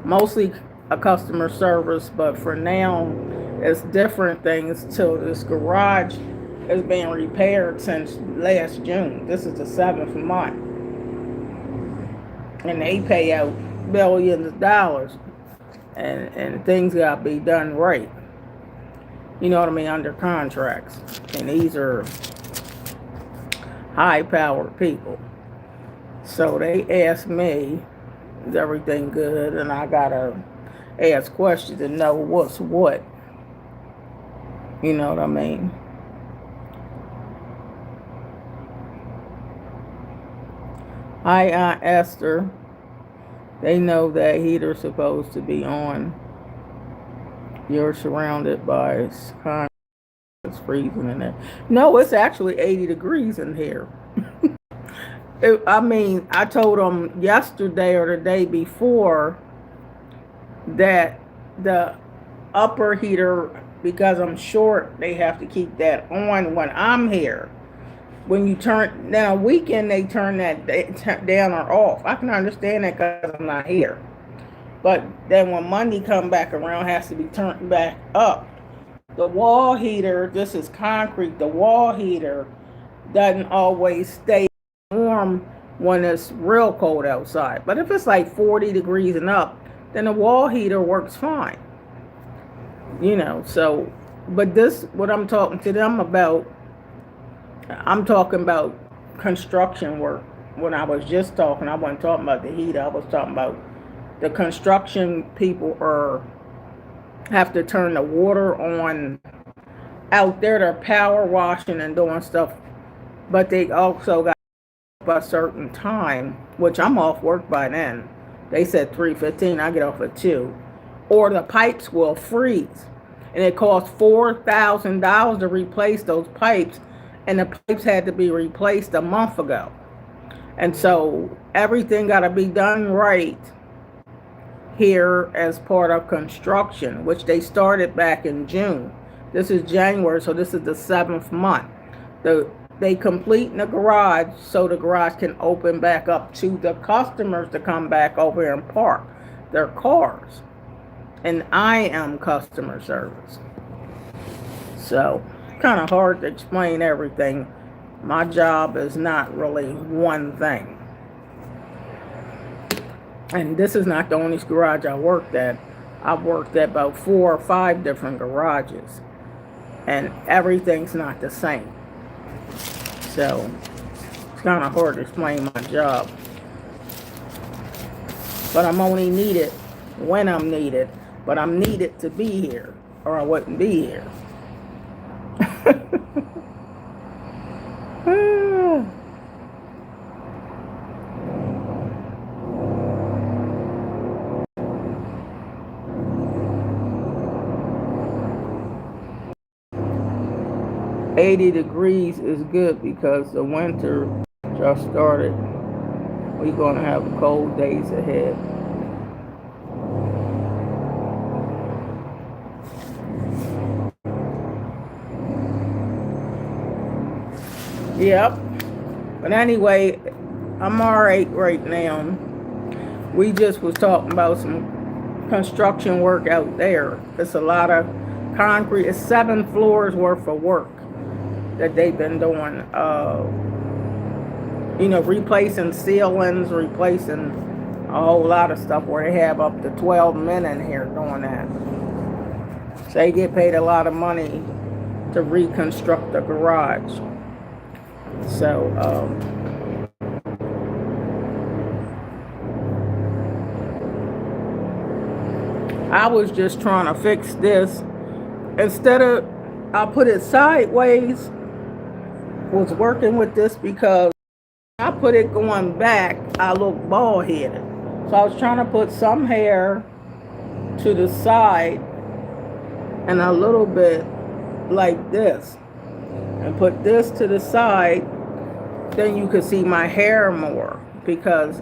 Mostly a customer service, but for now, it's different things till this garage is being repaired since last June. This is the 7th month. And they pay out billions of dollars. And things got to be done right. You know what I mean? Under contracts. And these are high-powered people. So they ask me, is everything good? And I got to ask questions to know what's what. You know what I mean? Hi, Aunt Esther. They know that heater's supposed to be on. You're surrounded by concrete. It's freezing in there. No, it's actually 80 degrees in here. I told them yesterday or the day before that the upper heater, because I'm short, they have to keep that on when I'm here. When you turn, now weekend they turn that down or off. I can understand that because I'm not here. But then when Monday come back around, it has to be turned back up. The wall heater, this is concrete, the wall heater doesn't always stay warm when it's real cold outside. But if it's like 40 degrees and up, then the wall heater works fine. So, but this, what I'm talking to them about, I'm talking about construction work. When I was just talking, I wasn't talking about the heater. I was talking about the construction people have to turn the water on out there. They're power washing and doing stuff, but they also got a certain time, which I'm off work by then. They said 3:15. I get off at 2, or the pipes will freeze, and it costs $4,000 to replace those pipes. And the pipes had to be replaced a month ago. And so everything got to be done right here as part of construction, which they started back in June. This is January, so this is the 7th month. They complete in the garage so the garage can open back up to the customers to come back over here and park their cars. And I am customer service. So kind of hard to explain everything. My job is not really one thing. And this is not the only garage I worked at. I've worked at about 4 or 5 different garages. And everything's not the same. So it's kind of hard to explain my job. But I'm only needed when I'm needed. But I'm needed to be here, or I wouldn't be here. 80 degrees is good because the winter just started. We're going to have cold days ahead. Yep. But anyway, I'm alright right now. We just was talking about some construction work out there. It's a lot of concrete. It's 7 floors worth of work that they've been doing. Replacing ceilings, replacing a whole lot of stuff where they have up to 12 men in here doing that. So they get paid a lot of money to reconstruct the garage. So, I was just trying to fix this. Instead of, I put it sideways, was working with this because I I put it going back, I look bald headed. So I was trying to put some hair to the side and a little bit like this, and put this to the side. Then you could see my hair more, because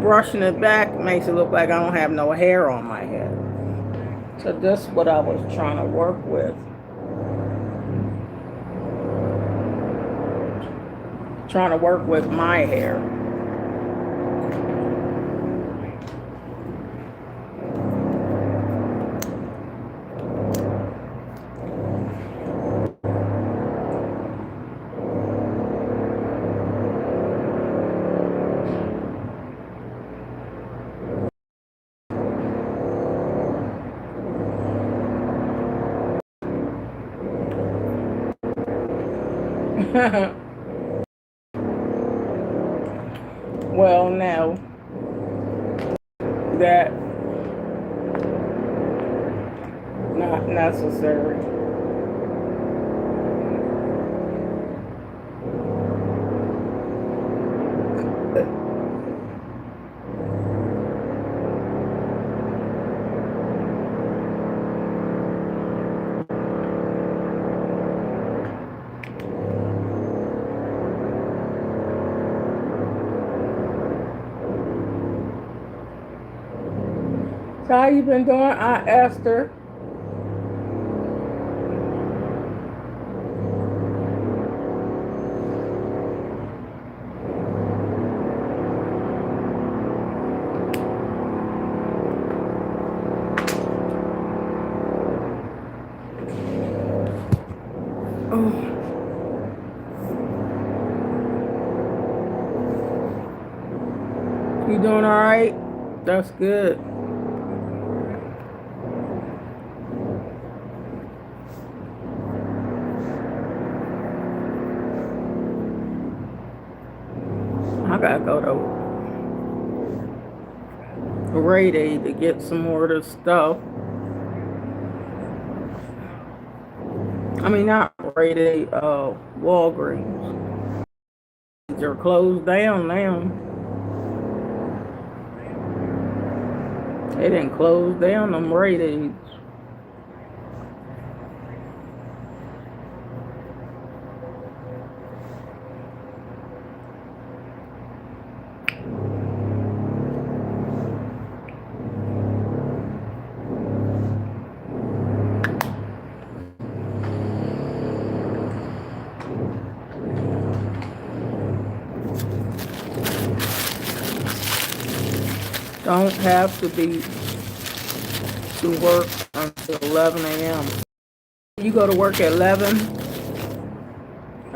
brushing it back makes it look like I don't have no hair on my head. So this is what I was trying to work with. Trying to work with my hair. Well, now that not necessary. So how you been doing? I asked her. Oh. You doing all right? That's good. I gotta go to Rite Aid to get some more of this stuff. I mean, not Rite Aid, Walgreens. They're closed down now. They didn't close down them Rite Aids. Don't have to be to work until 11 a.m. You go to work at 11?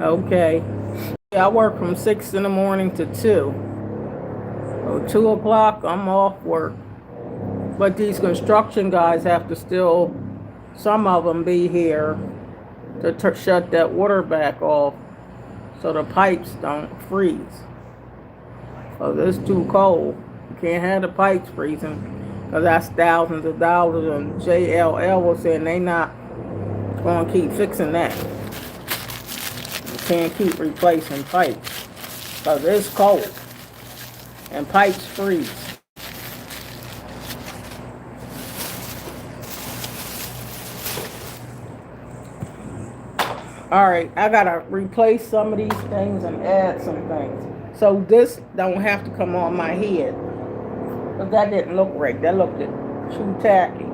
Okay. Yeah, I work from 6 in the morning to 2. So 2 o'clock, I'm off work. But these construction guys have to still, some of them be here to shut that water back off so the pipes don't freeze. So it's too cold. You can't have the pipes freezing, because that's thousands of dollars, and JLL was saying they not going to keep fixing that. You can't keep replacing pipes, because it's cold and pipes freeze. All right, I gotta replace some of these things and add some things. So this don't have to come on my head, but that didn't look right. That looked too tacky.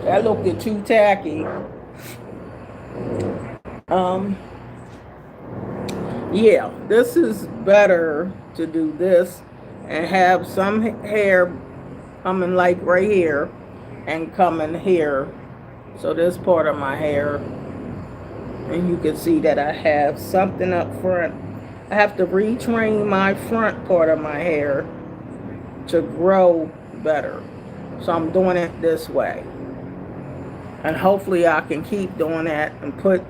That looked too tacky. Yeah, this is better to do this and have some hair coming like right here and coming here. So this part of my hair, and you can see that I have something up front. I have to retrain my front part of my hair to grow better. So I'm doing it this way. And hopefully I can keep doing that and put,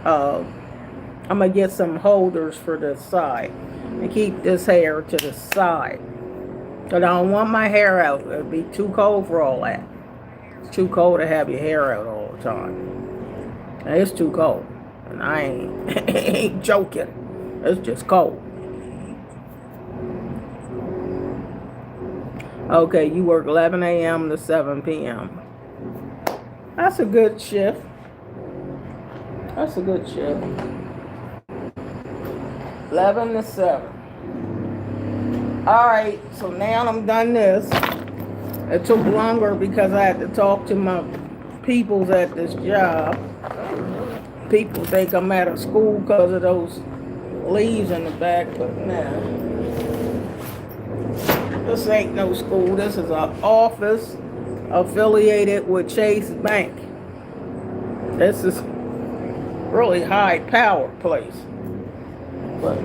I'm going to get some holders for this side and keep this hair to the side. Because I don't want my hair out. It'll be too cold for all that. It's too cold to have your hair out all the time. And it's too cold. and I ain't, ain't joking. It's just cold. Okay, you work 11 a.m. to 7 p.m. That's a good shift. That's a good shift. 11 to 7. All right, so now I'm done this. It took longer because I had to talk to my peoples at this job. People think I'm at a school because of those leaves in the back, but nah. This ain't no school. This is an office affiliated with Chase Bank. This is really high power place. But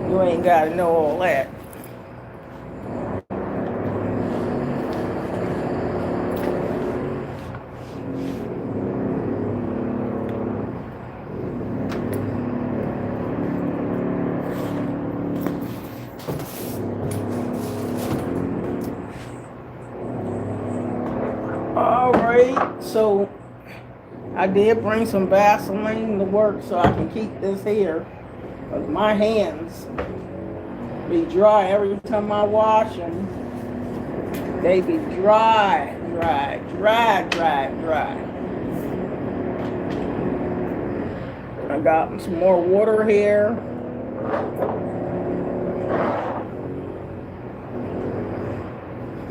you ain't got to know all that. All right, so I did bring some Vaseline to work so I can keep this here. Cause my hands be dry every time I wash them. They be dry. I got some more water here.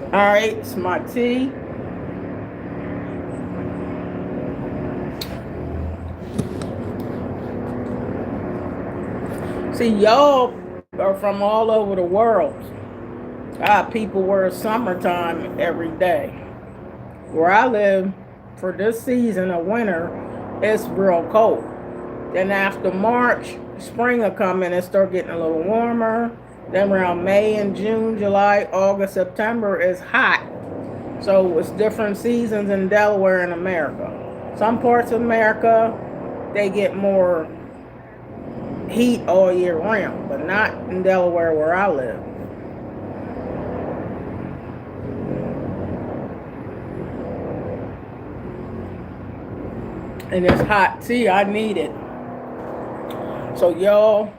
All right, it's my tea. See, y'all are from all over the world. People where it's summertime every day. Where I live, for this season of winter, it's real cold. Then after March, spring will come in and start getting a little warmer. Then around May and June, July, August, September is hot. So it's different seasons in Delaware and America. Some parts of America, they get more heat all year round, but not in Delaware where I live. And it's hot tea, I need it. So y'all,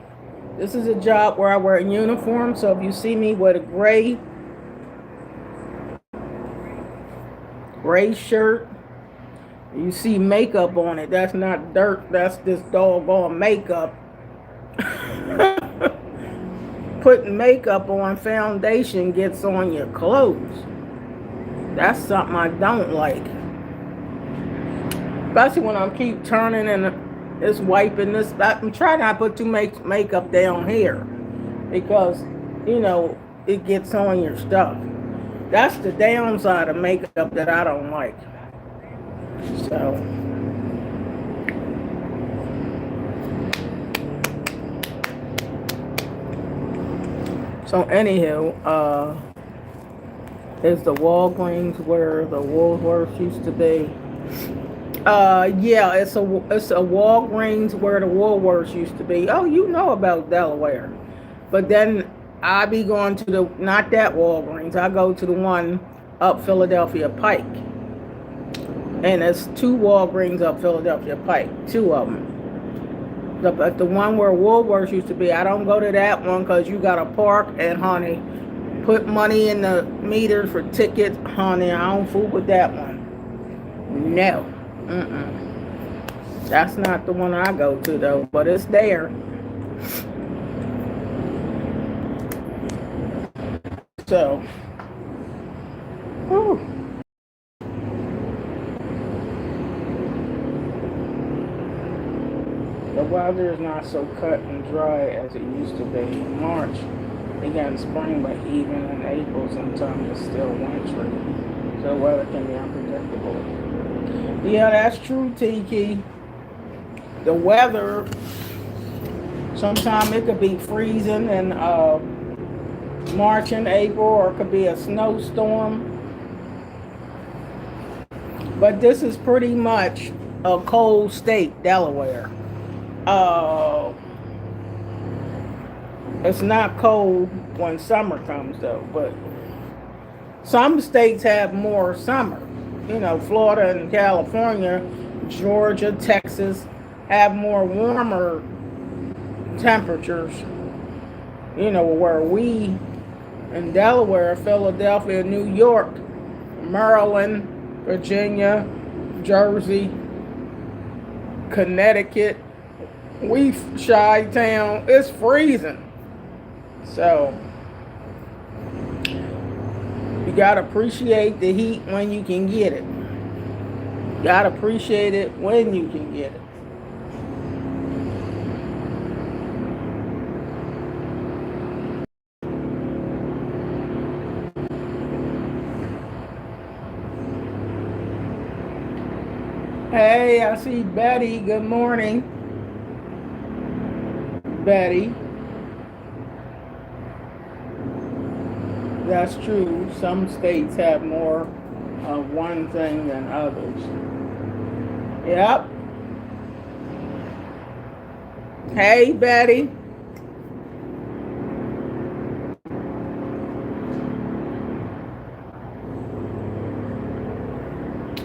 this is a job where I wear a uniform, so if you see me with a gray shirt, you see makeup on it, that's not dirt, that's this doggone makeup. Putting makeup on, foundation gets on your clothes. That's something I don't like. Especially when I keep turning and it's wiping this. I'm trying not to put too much makeup down here because, you know, it gets on your stuff. That's the downside of makeup that I don't like. So anywho, is the Walgreens where the Woolworths used to be? Yeah, it's a Walgreens where the Woolworths used to be. Oh, you know about Delaware. But then I be going to not that Walgreens. I go to the one up Philadelphia Pike. And it's 2 Walgreens up Philadelphia Pike, 2 of them. But the one where Woolworths used to be, I don't go to that one because you got to park and, honey, put money in the meter for tickets. Honey, I don't fool with that one. No. That's not the one I go to, though, but it's there. So, whew. The weather is not so cut and dry as it used to be. In March, began spring, but even in April, sometimes it's still wintry. So weather can be unpredictable. Yeah, that's true, Tiki. The weather, sometimes it could be freezing in March and April, or it could be a snowstorm. But this is pretty much a cold state, Delaware. It's not cold when summer comes though, but some states have more summer. You know, Florida and California, Georgia, Texas have more warmer temperatures, you know, where we in Delaware, Philadelphia, New York, Maryland, Virginia, Jersey, Connecticut, we Chi-town, it's freezing. So you gotta appreciate the heat when you can get it. You gotta appreciate it when you can get it. Hey, I see Betty. Good morning, Betty. That's true. Some states have more of one thing than others. Yep. Hey, Betty.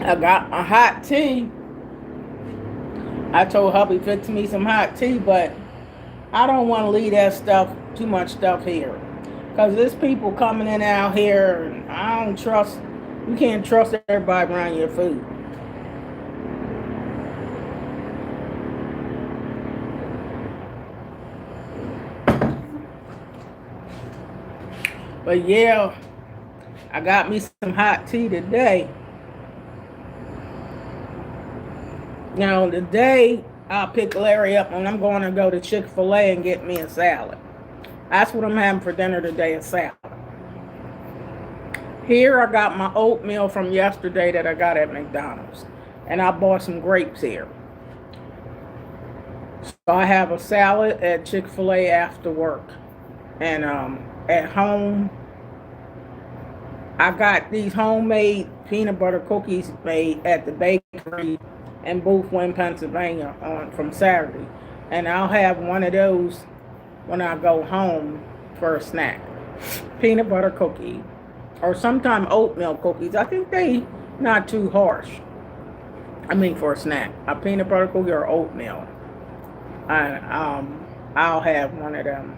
I got a hot tea. I told hubby fix me some hot tea, but I don't want to leave that stuff, too much stuff here. Because there's people coming in out here, and I don't trust, you can't trust everybody around your food. But yeah, I got me some hot tea today. Now, today, I'll pick Larry up and I'm going to go to Chick-fil-A and get me a salad. That's what I'm having for dinner today, a salad. Here, I got my oatmeal from yesterday that I got at McDonald's. And I bought some grapes here. So I have a salad at Chick-fil-A after work. And at home, I got these homemade peanut butter cookies made at the bakery in Boothwyn, Pennsylvania from Saturday. And I'll have one of those when I go home for a snack. Peanut butter cookie. Or sometimes oatmeal cookies. I think they not too harsh. I mean for a snack. A peanut butter cookie or oatmeal. And I'll have one of them.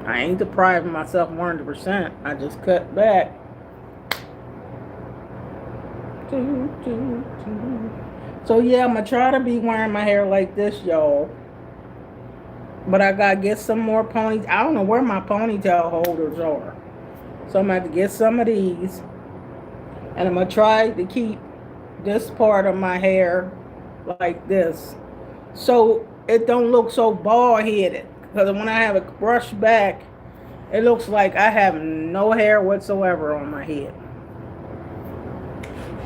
I ain't depriving myself 100%. I just cut back. So yeah, I'm gonna try to be wearing my hair like this, y'all. But I gotta get some more ponytails. I don't know where my ponytail holders are. So I'm gonna have to get some of these. And I'm gonna try to keep this part of my hair like this. So it don't look so bald-headed. Because when I have it brushed back, it looks like I have no hair whatsoever on my head.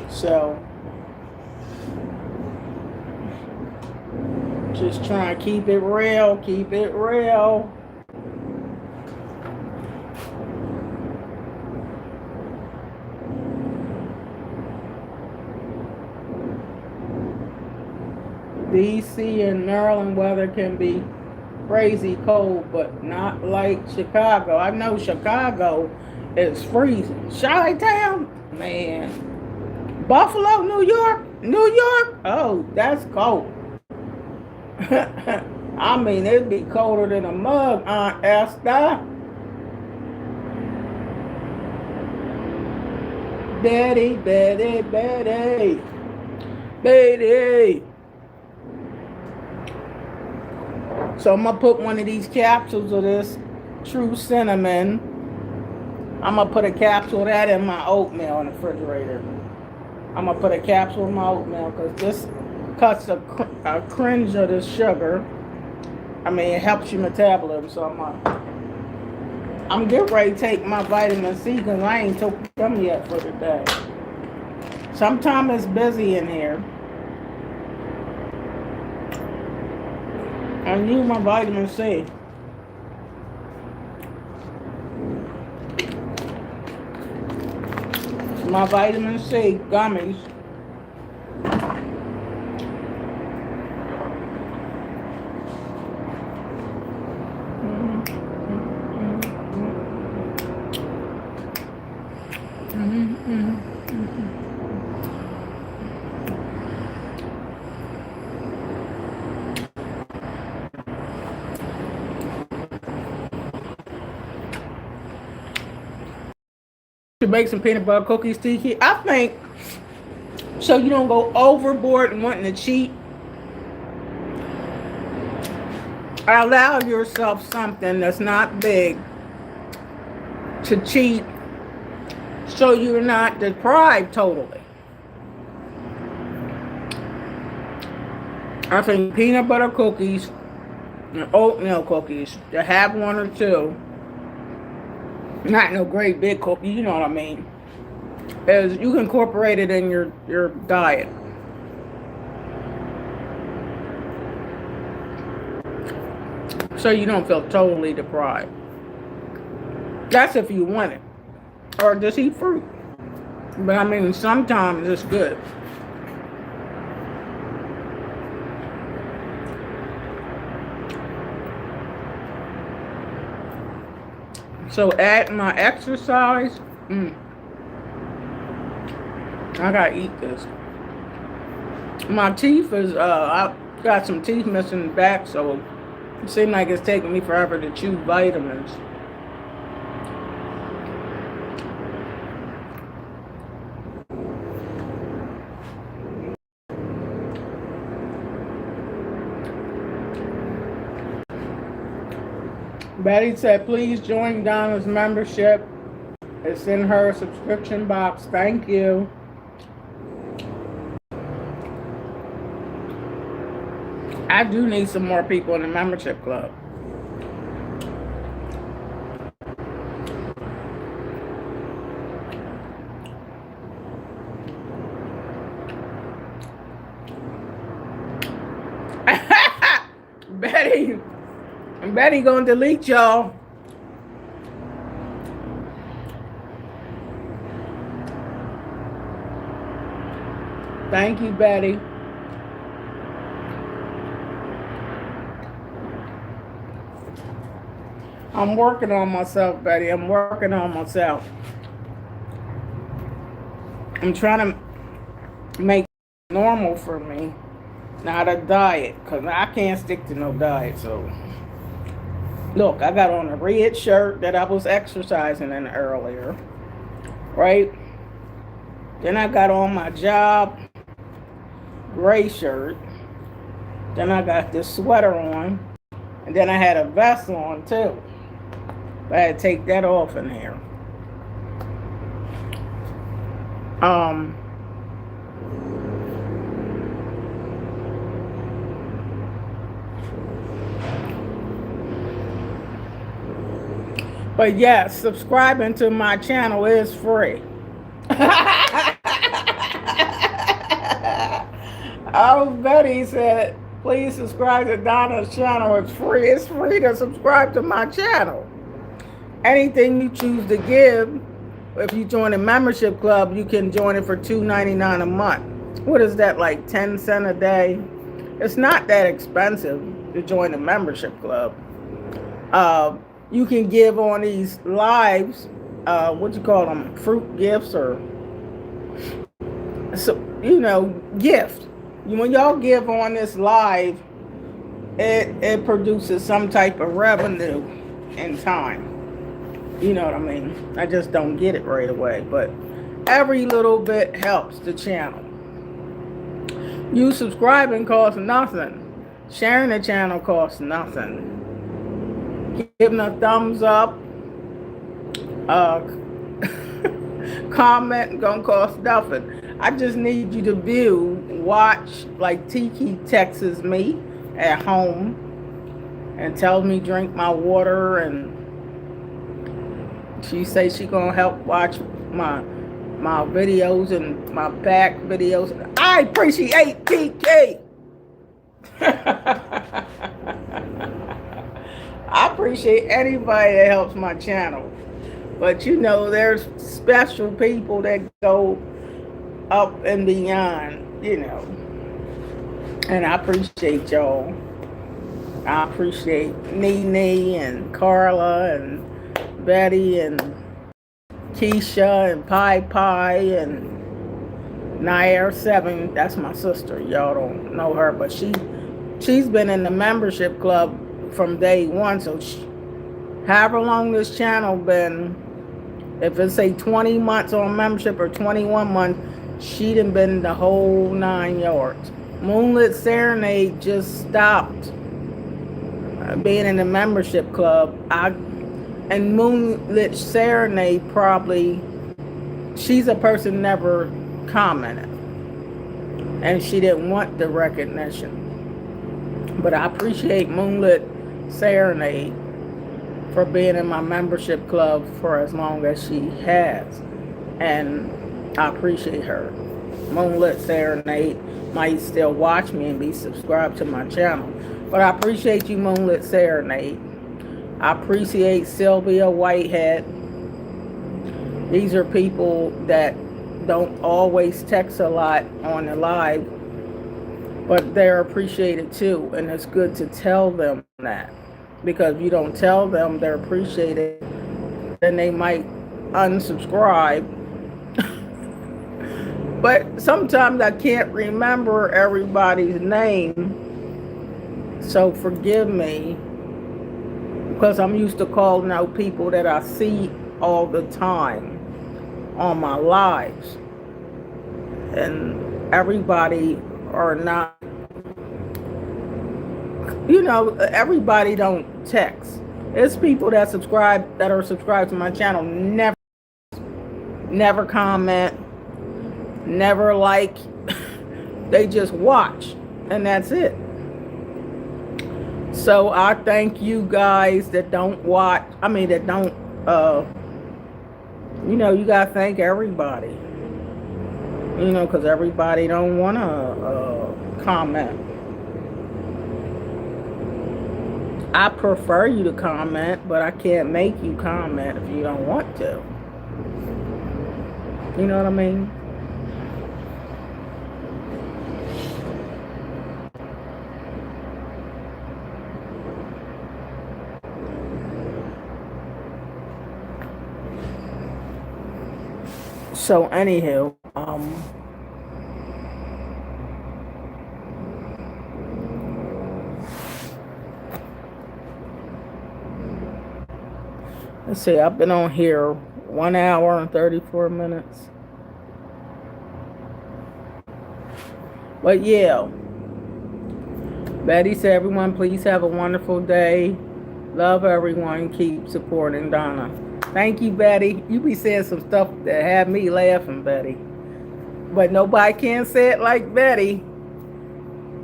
So, just trying to keep it real, keep it real. DC and Maryland weather can be crazy cold, but not like Chicago. I know Chicago is freezing. Chi-town, man. Buffalo, New York, oh, that's cold. I mean, it'd be colder than a mug, Aunt Esther. Betty. So I'm going to put one of these capsules of this True Cinnamon. I'm going to put a capsule of that in my oatmeal in the refrigerator. I'm going to put a capsule in my oatmeal because this cuts a cringe of the sugar. I mean, it helps your metabolism. So I'm getting ready to take my vitamin C because I ain't took them yet for the day. Sometimes it's busy in here. I need my vitamin C. My vitamin C gummies. to make some peanut butter cookies, Tiki. I think so you don't go overboard and wanting to cheat. Allow yourself something that's not big to cheat, so you're not deprived totally. I think peanut butter cookies and oatmeal cookies, to have one or two, not no great big cookie, you know what I mean, is you can incorporate it in your diet. So you don't feel totally deprived. That's if you want it. Or just eat fruit. But I mean, sometimes it's good. So add my exercise. I gotta eat this. My teeth is, I got some teeth missing in the back, so it seems like it's taking me forever to chew vitamins. Betty said, please join Donna's membership. It's in her subscription box. Thank you. I do need some more people in the membership club. Betty gonna delete y'all. Thank you, Betty. I'm working on myself, Betty. I'm working on myself. I'm trying to make it normal for me, not a diet, because I can't stick to no diet. So look, I got on a red shirt that I was exercising in earlier, right? Then I got on my job gray shirt. Then I got this sweater on, and then I had a vest on too. I had to take that off in here. But yes, subscribing to my channel is free. Oh, Betty said, please subscribe to Donna's channel. It's free. It's free to subscribe to my channel. Anything you choose to give, if you join a membership club, you can join it for $2.99 a month. What is that, like 10 cents a day? It's not that expensive to join a membership club. You can give on these lives, what you call them, fruit gifts, or, so, you know, gift. When y'all give on this live, it produces some type of revenue in time. You know what I mean? I just don't get it right away, but every little bit helps the channel. You subscribing costs nothing. Sharing the channel costs nothing. Giving a thumbs up, comment gonna cost nothing. I just need you to view, watch, like Tiki texts me at home and tells me drink my water, and she says she gonna help watch my videos and my back videos. I appreciate TK. I appreciate anybody that helps my channel. But you know, there's special people that go up and beyond, you know. And I appreciate y'all. I appreciate Nene and Carla and Betty and Keisha and Pie and Nair 7. That's my sister. Y'all don't know her, but she's been in the membership club from day one. So however long this channel been, If it say 20 months on membership or 21 months, she done been the whole 9 yards. Moonlit Serenade just stopped being in the membership club. And Moonlit Serenade probably, she's a person never commented. And she didn't want the recognition. But I appreciate Moonlit Serenade for being in my membership club for as long as she has. And I appreciate her. Moonlit Serenade might still watch me and be subscribed to my channel. But I appreciate you, Moonlit Serenade. I appreciate Sylvia Whitehead. These are people that don't always text a lot on the live, but they're appreciated too. And it's good to tell them that. Because if you don't tell them they're appreciated, then they might unsubscribe. But sometimes I can't remember everybody's name. So forgive me. Because I'm used to calling out people that I see all the time on my lives. And everybody are not, everybody don't text. It's people that are subscribed to my channel, never comment, never like. They just watch, and that's it. So I thank you guys that don't watch. That don't. You gotta thank everybody. Because everybody don't wanna comment. I prefer you to comment, but I can't make you comment if you don't want to. You know what I mean? So anywho, let's see, I've been on here 1 hour and 34 minutes. But yeah, Betty said, everyone, please have a wonderful day. Love everyone. Keep supporting Donna. Thank you, Betty. You be saying some stuff that had me laughing, Betty. But nobody can say it like Betty.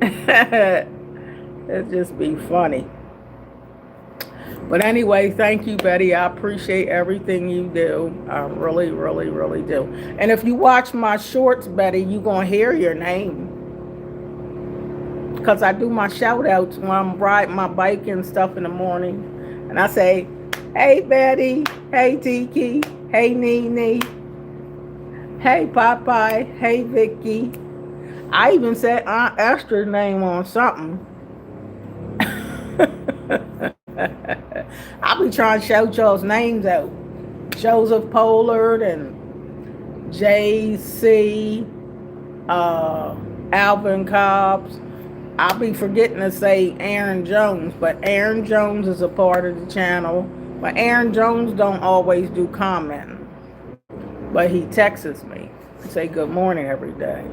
It'd just be funny. But anyway, thank you, Betty. I appreciate everything you do. I really, really, really do. And if you watch my shorts, Betty, you're going to hear your name. Because I do my shout outs when I'm riding my bike and stuff in the morning. And I say, hey, Betty. Hey, Tiki. Hey, Nene. Hey, Popeye. Hey, Vicky. I even said Aunt Esther's name on something. I'll be trying to shout y'all's names out. Joseph Pollard and JC, Alvin Cobbs. I'll be forgetting to say Aaron Jones, but Aaron Jones is a part of the channel. But Aaron Jones don't always do commenting. But he texts me. Say good morning every day.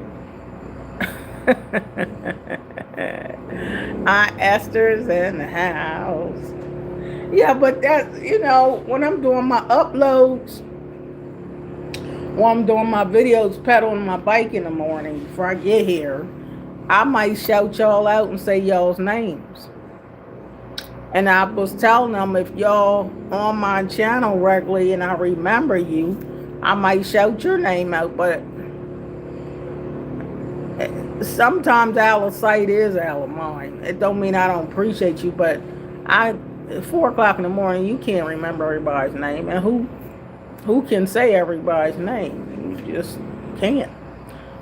Aunt Esther's in the house. Yeah, but that, when I'm doing my uploads, when I'm doing my videos, pedaling my bike in the morning before I get here, I might shout y'all out and say y'all's names. And I was telling them, if y'all on my channel regularly and I remember you, I might shout your name out. But sometimes out of sight is out of mind. It don't mean I don't appreciate you, but at 4 o'clock in the morning, you can't remember everybody's name. And who can say everybody's name? You just can't.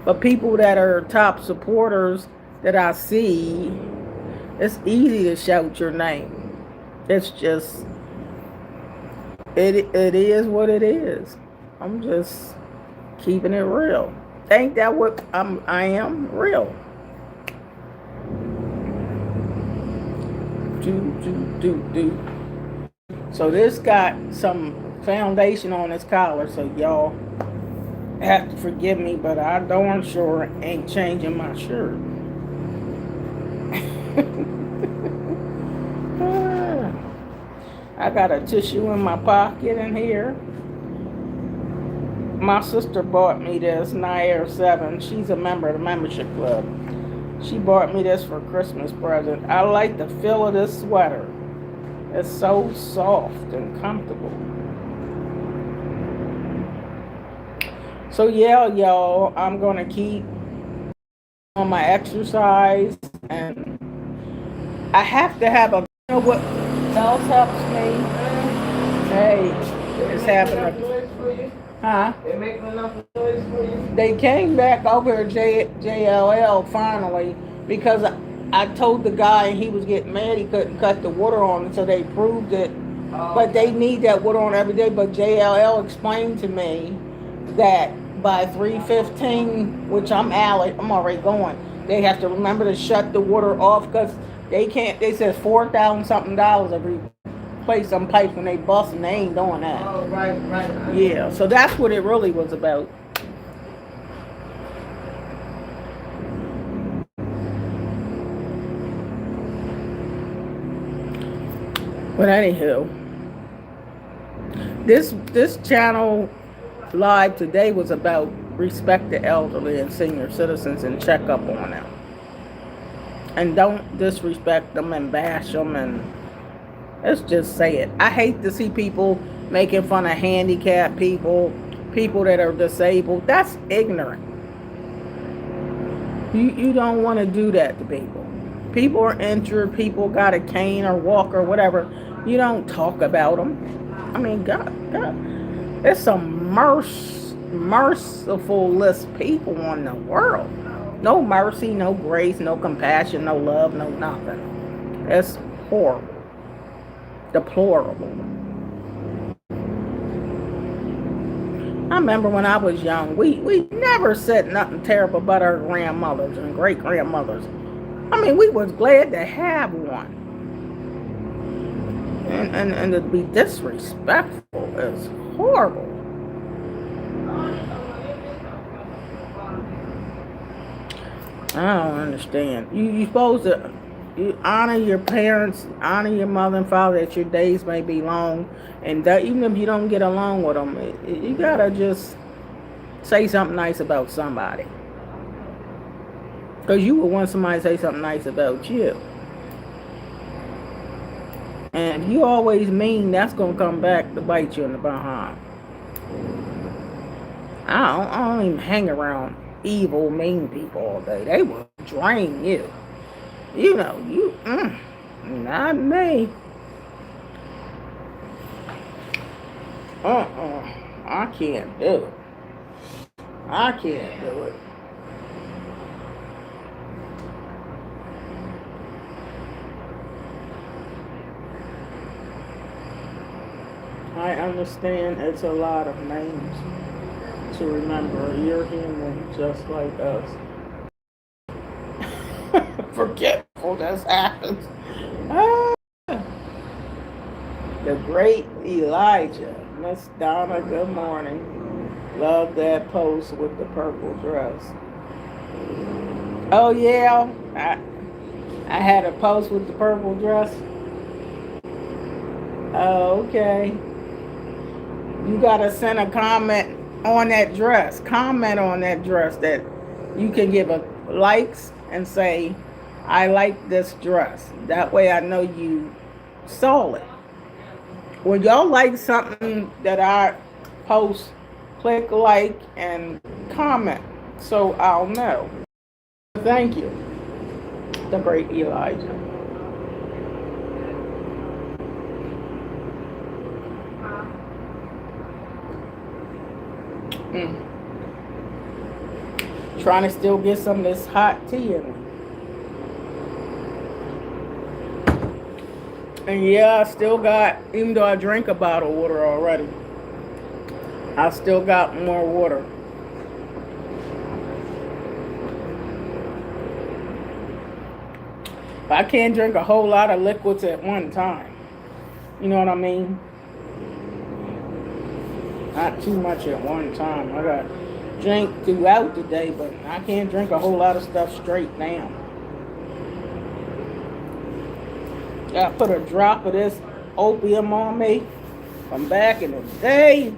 But people that are top supporters that I see, it's easy to shout your name. It's just, it is what it is. I'm just keeping it real. Ain't that what I am? Real. Do. So this got some foundation on his collar, so y'all have to forgive me, but I darn sure ain't changing my shirt. I got a tissue in my pocket in here. My sister bought me this Nair 7. She's a member of the membership club. She bought me this for Christmas present. I like the feel of this sweater. It's so soft and comfortable. So yeah, y'all, I'm gonna keep on my exercise, and I have to have a, you know what else helps me? Hey, it's happening. Huh? They making enough noise for you? They came back over to JLL finally because I told the guy and he was getting mad he couldn't cut the water on, so they proved it. But they need that water on every day. But JLL explained to me that by 3:15, which I'm already going, they have to remember to shut the water off because they can't. They said $4,000 something every replace some pipes when they bust, and they ain't doing that. Oh, right. Yeah, so that's what it really was about. But anywho, this channel live today was about respect the elderly and senior citizens and check up on them. And don't disrespect them and bash them, and let's just say it. I hate to see people making fun of handicapped people that are disabled. That's ignorant. You don't want to do that to people. People are injured, people got a cane or walker or whatever. You don't talk about them. I mean, God. There's some merciful-less people in the world. No mercy, no grace, no compassion, no love, no nothing. It's horrible. Deplorable. I remember when I was young, we never said nothing terrible about our grandmothers and great-grandmothers. I mean, we was glad to have one. And to be disrespectful is horrible. I don't understand. You supposed to you honor your parents, honor your mother and father, that your days may be long, and that even if you don't get along with them, you gotta just say something nice about somebody, because you would want somebody to say something nice about you. And if you always mean, that's gonna come back to bite you in the behind. I don't even hang around evil, mean people all day. They will drain you. You know, not me. I can't do it. I can't do it. I understand it's a lot of names to remember. You're human just like us. Forgetfulness happens. The great Elijah. Miss Donna, good morning. Love that post with the purple dress. Oh yeah, I had a post with the purple dress. Oh, okay. You gotta send a comment on that dress. Comment on that dress that you can give a likes and say, I like this dress. That way I know you saw it. When y'all like something that I post, click like and comment so I'll know. Thank you. The great Elijah. Trying to still get some of this hot tea in me. And yeah, I still got, even though I drank a bottle of water already, I still got more water. I can't drink a whole lot of liquids at one time. You know what I mean? Not too much at one time. I got drink throughout the day, but I can't drink a whole lot of stuff straight now. I put a drop of this opium on me from back in the day.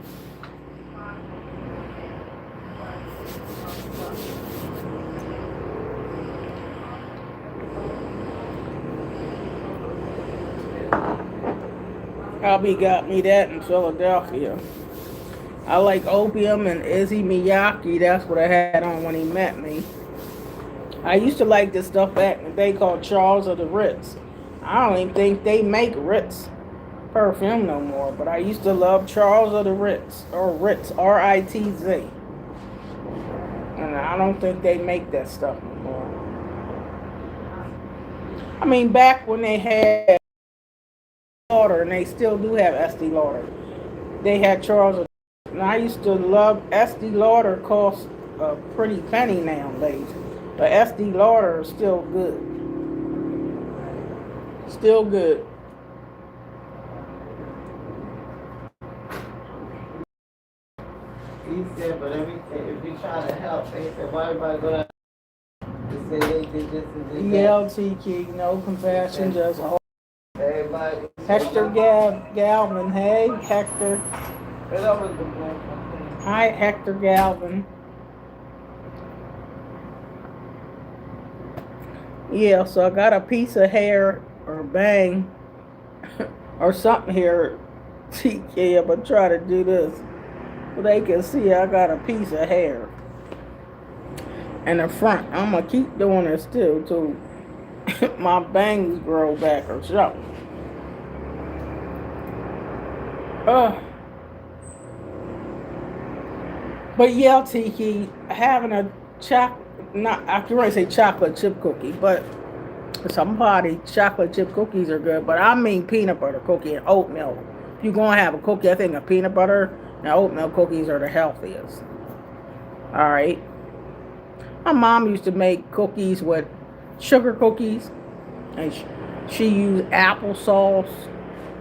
Hubby got me that in Philadelphia. I like opium and Izzy Miyake. That's what I had on when he met me. I used to like this stuff back in the day called Charles of the Ritz. I don't even think they make Ritz perfume no more, but I used to love Charles of the Ritz, or Ritz, R-I-T-Z. And I don't think they make that stuff no more. I mean, back when they had Lauder, and they still do have Estee Lauder, they had Charles of, and I used to love Estee Lauder. Costs a pretty penny nowadays, but Estee Lauder is still good. Still good. He said, but everything, if you try to help, they said, why everybody gonna say they did this and did that? ELTK, no compassion, just all. Everybody. Hector Galvin, hey Hector. That was the one. Hi Hector Galvin. Yeah, so I got a piece of hair or bang or something here. TK, I'm gonna try to do this so they can see I got a piece of hair in the front. I'm gonna keep doing this too till my bangs grow back or something. But yeah, Tiki, having a I can really say chocolate chip cookie, but somebody chocolate chip cookies are good, but I mean peanut butter cookie and oatmeal. If you're gonna have a cookie, I think a peanut butter and oatmeal cookies are the healthiest. Alright. My mom used to make cookies with sugar cookies, and she used applesauce.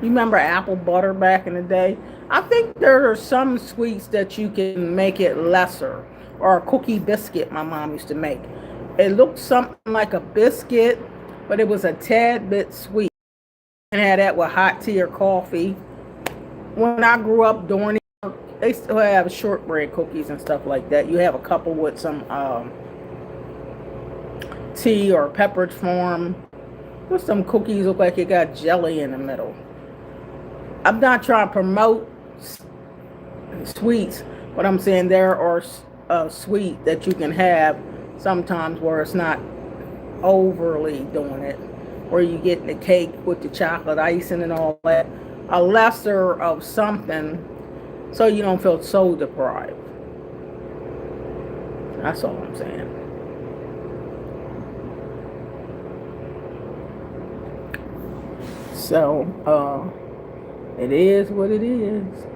You remember apple butter back in the day? I think there are some sweets that you can make it lesser. Or a cookie biscuit my mom used to make. It looked something like a biscuit, but it was a tad bit sweet. And had that with hot tea or coffee. When I grew up, Dorney, they still have shortbread cookies and stuff like that. You have a couple with some tea or Pepperidge Farm. With some cookies look like it got jelly in the middle. I'm not trying to promote sweets, but I'm saying there are sweet that you can have sometimes where it's not overly doing it, where you get the cake with the chocolate icing and all that, a lesser of something so you don't feel so deprived. That's all I'm saying. So it is what it is.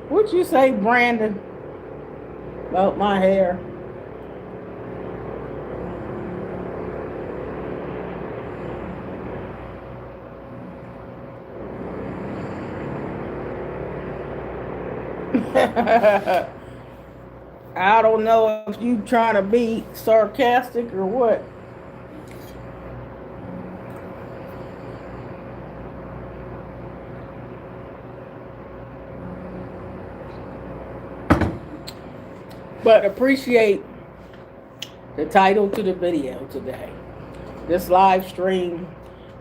What'd you say, Brandon, about my hair? I don't know if you trying to be sarcastic or what. But appreciate the title to the video today. This live stream,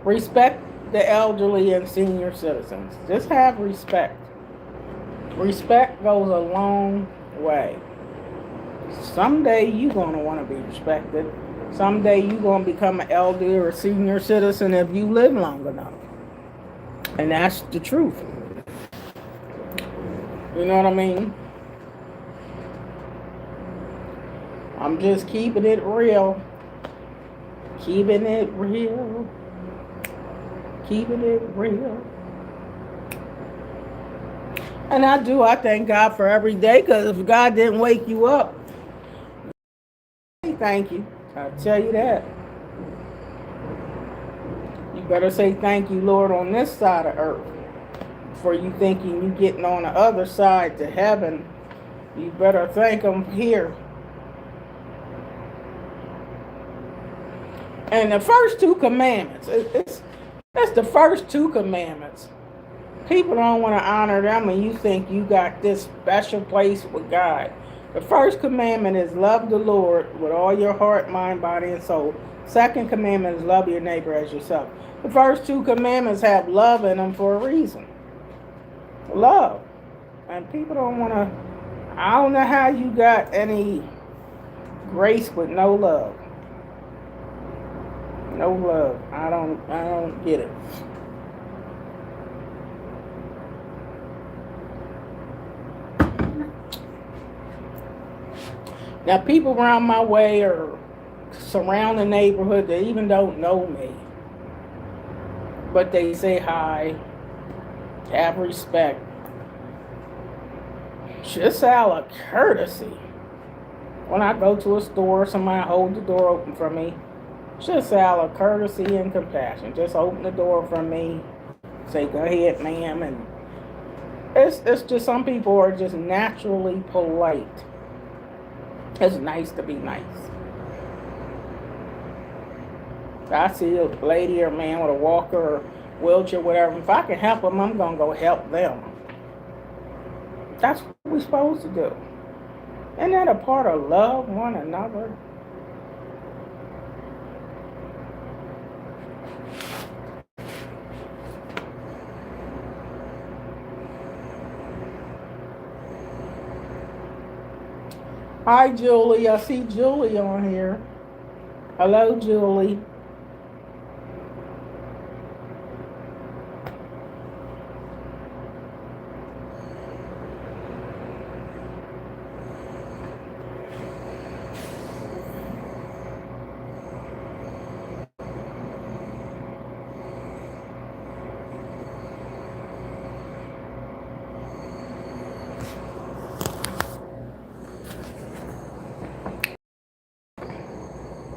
respect the elderly and senior citizens. Just have respect. Respect goes a long way. Someday you're going to want to be respected. Someday you're going to become an elder or senior citizen if you live long enough. And that's the truth. You know what I mean? I'm just keeping it real. Keeping it real. Keeping it real. And I thank God for every day, because if God didn't wake you up, thank you. I'll tell you that. You better say thank you, Lord, on this side of earth. Before you thinking you getting on the other side to heaven, you better thank Him here. And the first 2 commandments, that's the first 2 commandments. People don't want to honor them, and you think you got this special place with God. The first commandment is love the Lord with all your heart, mind, body, and soul. Second commandment is love your neighbor as yourself. The first 2 commandments have love in them for a reason. Love. And people don't want to, I don't know how you got any grace with no love. No love. I don't get it. Now, people around my way or surround the neighborhood, they even don't know me. But they say hi, have respect. Just out of courtesy. When I go to a store, somebody hold the door open for me. Just out of courtesy and compassion. Just open the door for me. Say, go ahead, ma'am. And it's just, some people are just naturally polite. It's nice to be nice. If I see a lady or man with a walker or wheelchair, whatever, if I can help them, I'm going to go help them. That's what we're supposed to do. Isn't that a part of love one another? Hi, Julie. I see Julie on here. Hello, Julie.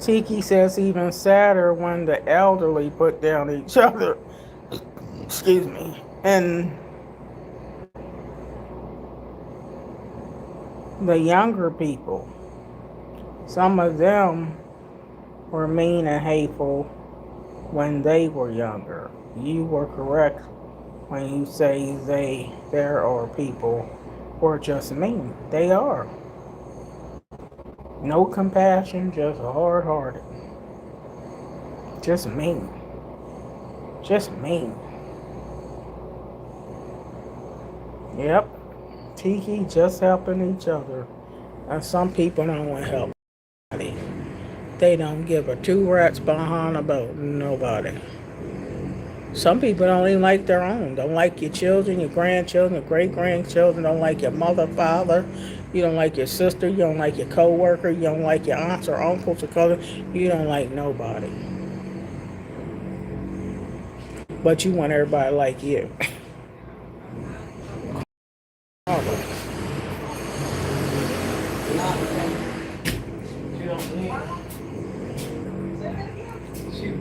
Tiki says even sadder when the elderly put down each other. Excuse me. And the younger people, some of them were mean and hateful when they were younger. You were correct when you say there are people who are just mean. They are. No compassion, just hard-hearted. Just mean. Just mean. Yep. Tiki just helping each other. And some people don't want to help nobody. They don't give a 2 rats behind about nobody. Some people don't even like their own. Don't like your children, your grandchildren, your great-grandchildren. Don't like your mother, father. You don't like your sister. You don't like your co-worker. You don't like your aunts or uncles or cousins. You don't like nobody. But you want everybody to like you.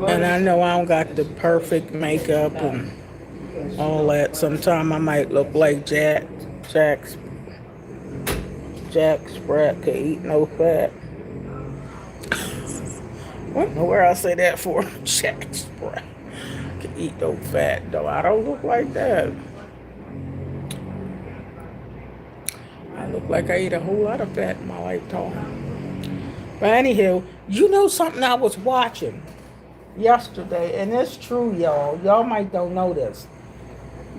And I know I don't got the perfect makeup and all that. Sometimes I might look like Jack Sprat could eat no fat. I don't know where I say that for. Jack Sprat could eat no fat, though. I don't look like that. I look like I eat a whole lot of fat in my lifetime. But anyhow, you know something I was watching yesterday, and it's true, y'all. Y'all might don't know this.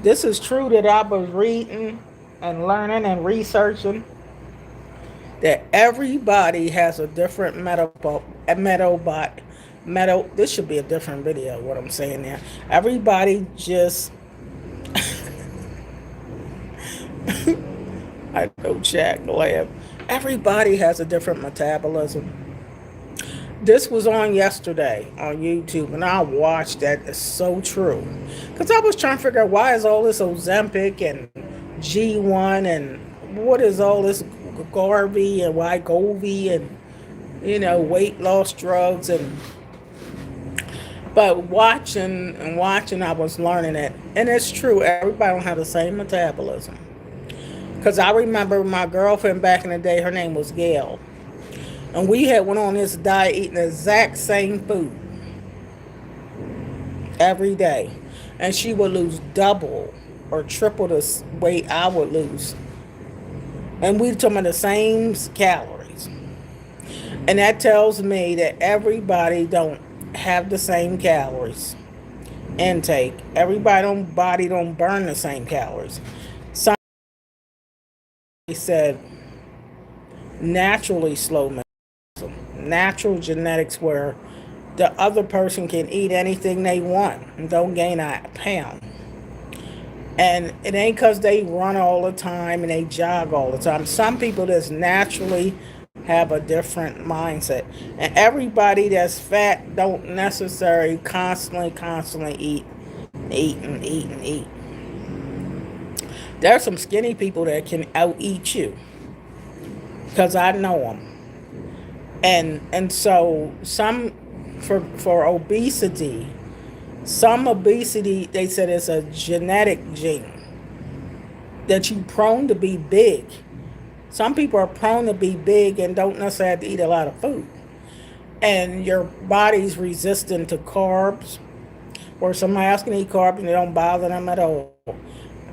This is true that I was reading and learning and researching. that everybody has a different this should be a different video, what I'm saying there. Everybody just, I know Jack laugh. Everybody has a different metabolism. This was on yesterday on YouTube, and I watched that. It's so true. Because I was trying to figure out why is all this Ozempic and G1 and what is all this Garvey and Wegovy and, weight loss drugs. But watching and watching, I was learning it. And it's true. Everybody don't have the same metabolism. Because I remember my girlfriend back in the day, her name was Gail. And we had went on this diet eating the exact same food every day. And she would lose double or triple the weight I would lose. And we talking about the same calories. And that tells me that everybody don't have the same calories intake. Everybody body don't burn the same calories. Somebody said naturally slow natural genetics where the other person can eat anything they want and don't gain a pound. And it ain't because they run all the time and they jog all the time. Some people just naturally have a different mindset. And everybody that's fat don't necessarily constantly eat. There's some skinny people that can out-eat you. Because I know them. And so some for obesity, some obesity, they said it's a genetic gene that you're prone to be big. Some people are prone to be big and don't necessarily have to eat a lot of food. And your body's resistant to carbs, or somebody else can eat carbs and they don't bother them at all.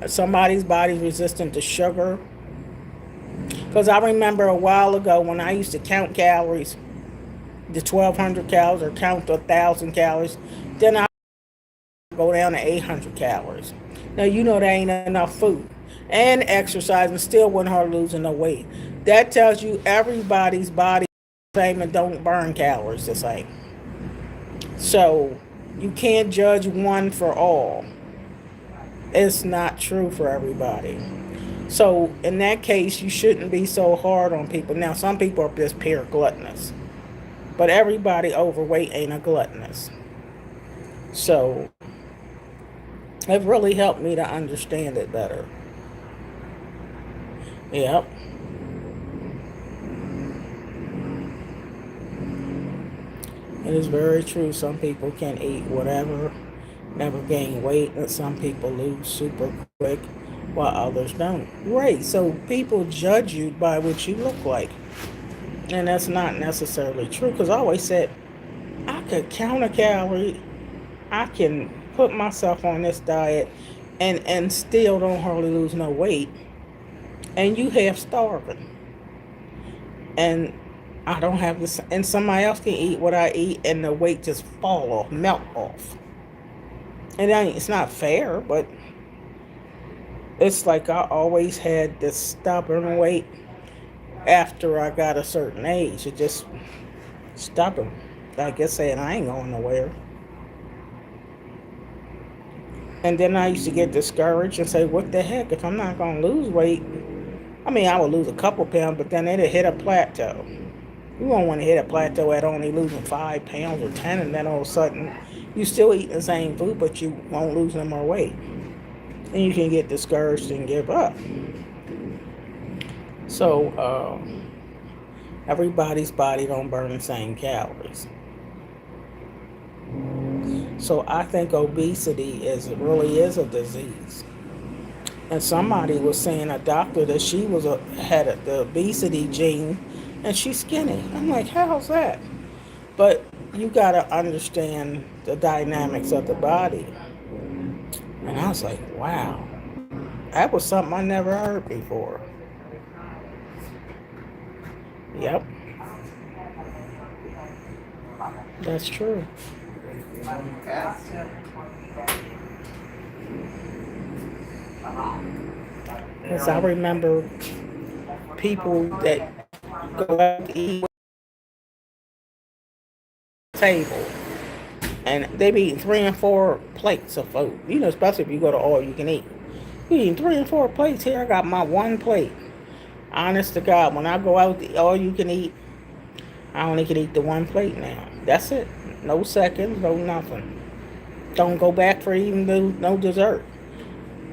Somebody's body's resistant to sugar. Because I remember a while ago when I used to count calories, the 1,200 calories or count 1,000 calories, then I go down to 800 calories. Now, that ain't enough food. And exercise and still wasn't hardly losing no weight. That tells you everybody's body is the same and don't burn calories the same. So you can't judge one for all. It's not true for everybody. So in that case, you shouldn't be so hard on people. Now, some people are just pure gluttonous. But everybody overweight ain't a gluttonous. So it really helped me to understand it better. Yep. It is very true. Some people can eat whatever, never gain weight, and some people lose super quick while others don't. Right. So people judge you by what you look like. And that's not necessarily true, because I always said I could count a calorie, I can put myself on this diet and still don't hardly lose no weight, and you half starving. And I don't have this, and somebody else can eat what I eat and the weight just fall off, melt off. And it's not fair, but it's like I always had this stubborn weight. After I got a certain age, it just stubborn. Like I said, I ain't going nowhere. And then I used to get discouraged and say, what the heck, if I'm not going to lose weight, I would lose a couple pounds, but then it'd hit a plateau. You won't want to hit a plateau at only losing 5 pounds or 10, and then all of a sudden, you still eating the same food, but you won't lose no more weight. And you can get discouraged and give up. So, everybody's body don't burn the same calories. So I think obesity really is a disease. And somebody was saying, a doctor, that she had the obesity gene, and she's skinny. I'm like, how's that? But you got to understand the dynamics of the body. And I was like, wow, that was something I never heard before. Yep. That's true. Because I remember people that go out to eat table, and they be eating 3 and 4 plates of food. You know, especially if you go to all you can eat. You eating 3 and 4 plates. Here I got my 1 plate. Honest to God, when I go out to all you can eat, I only can eat the 1 plate now. That's it. No seconds, no nothing. Don't go back for even no dessert.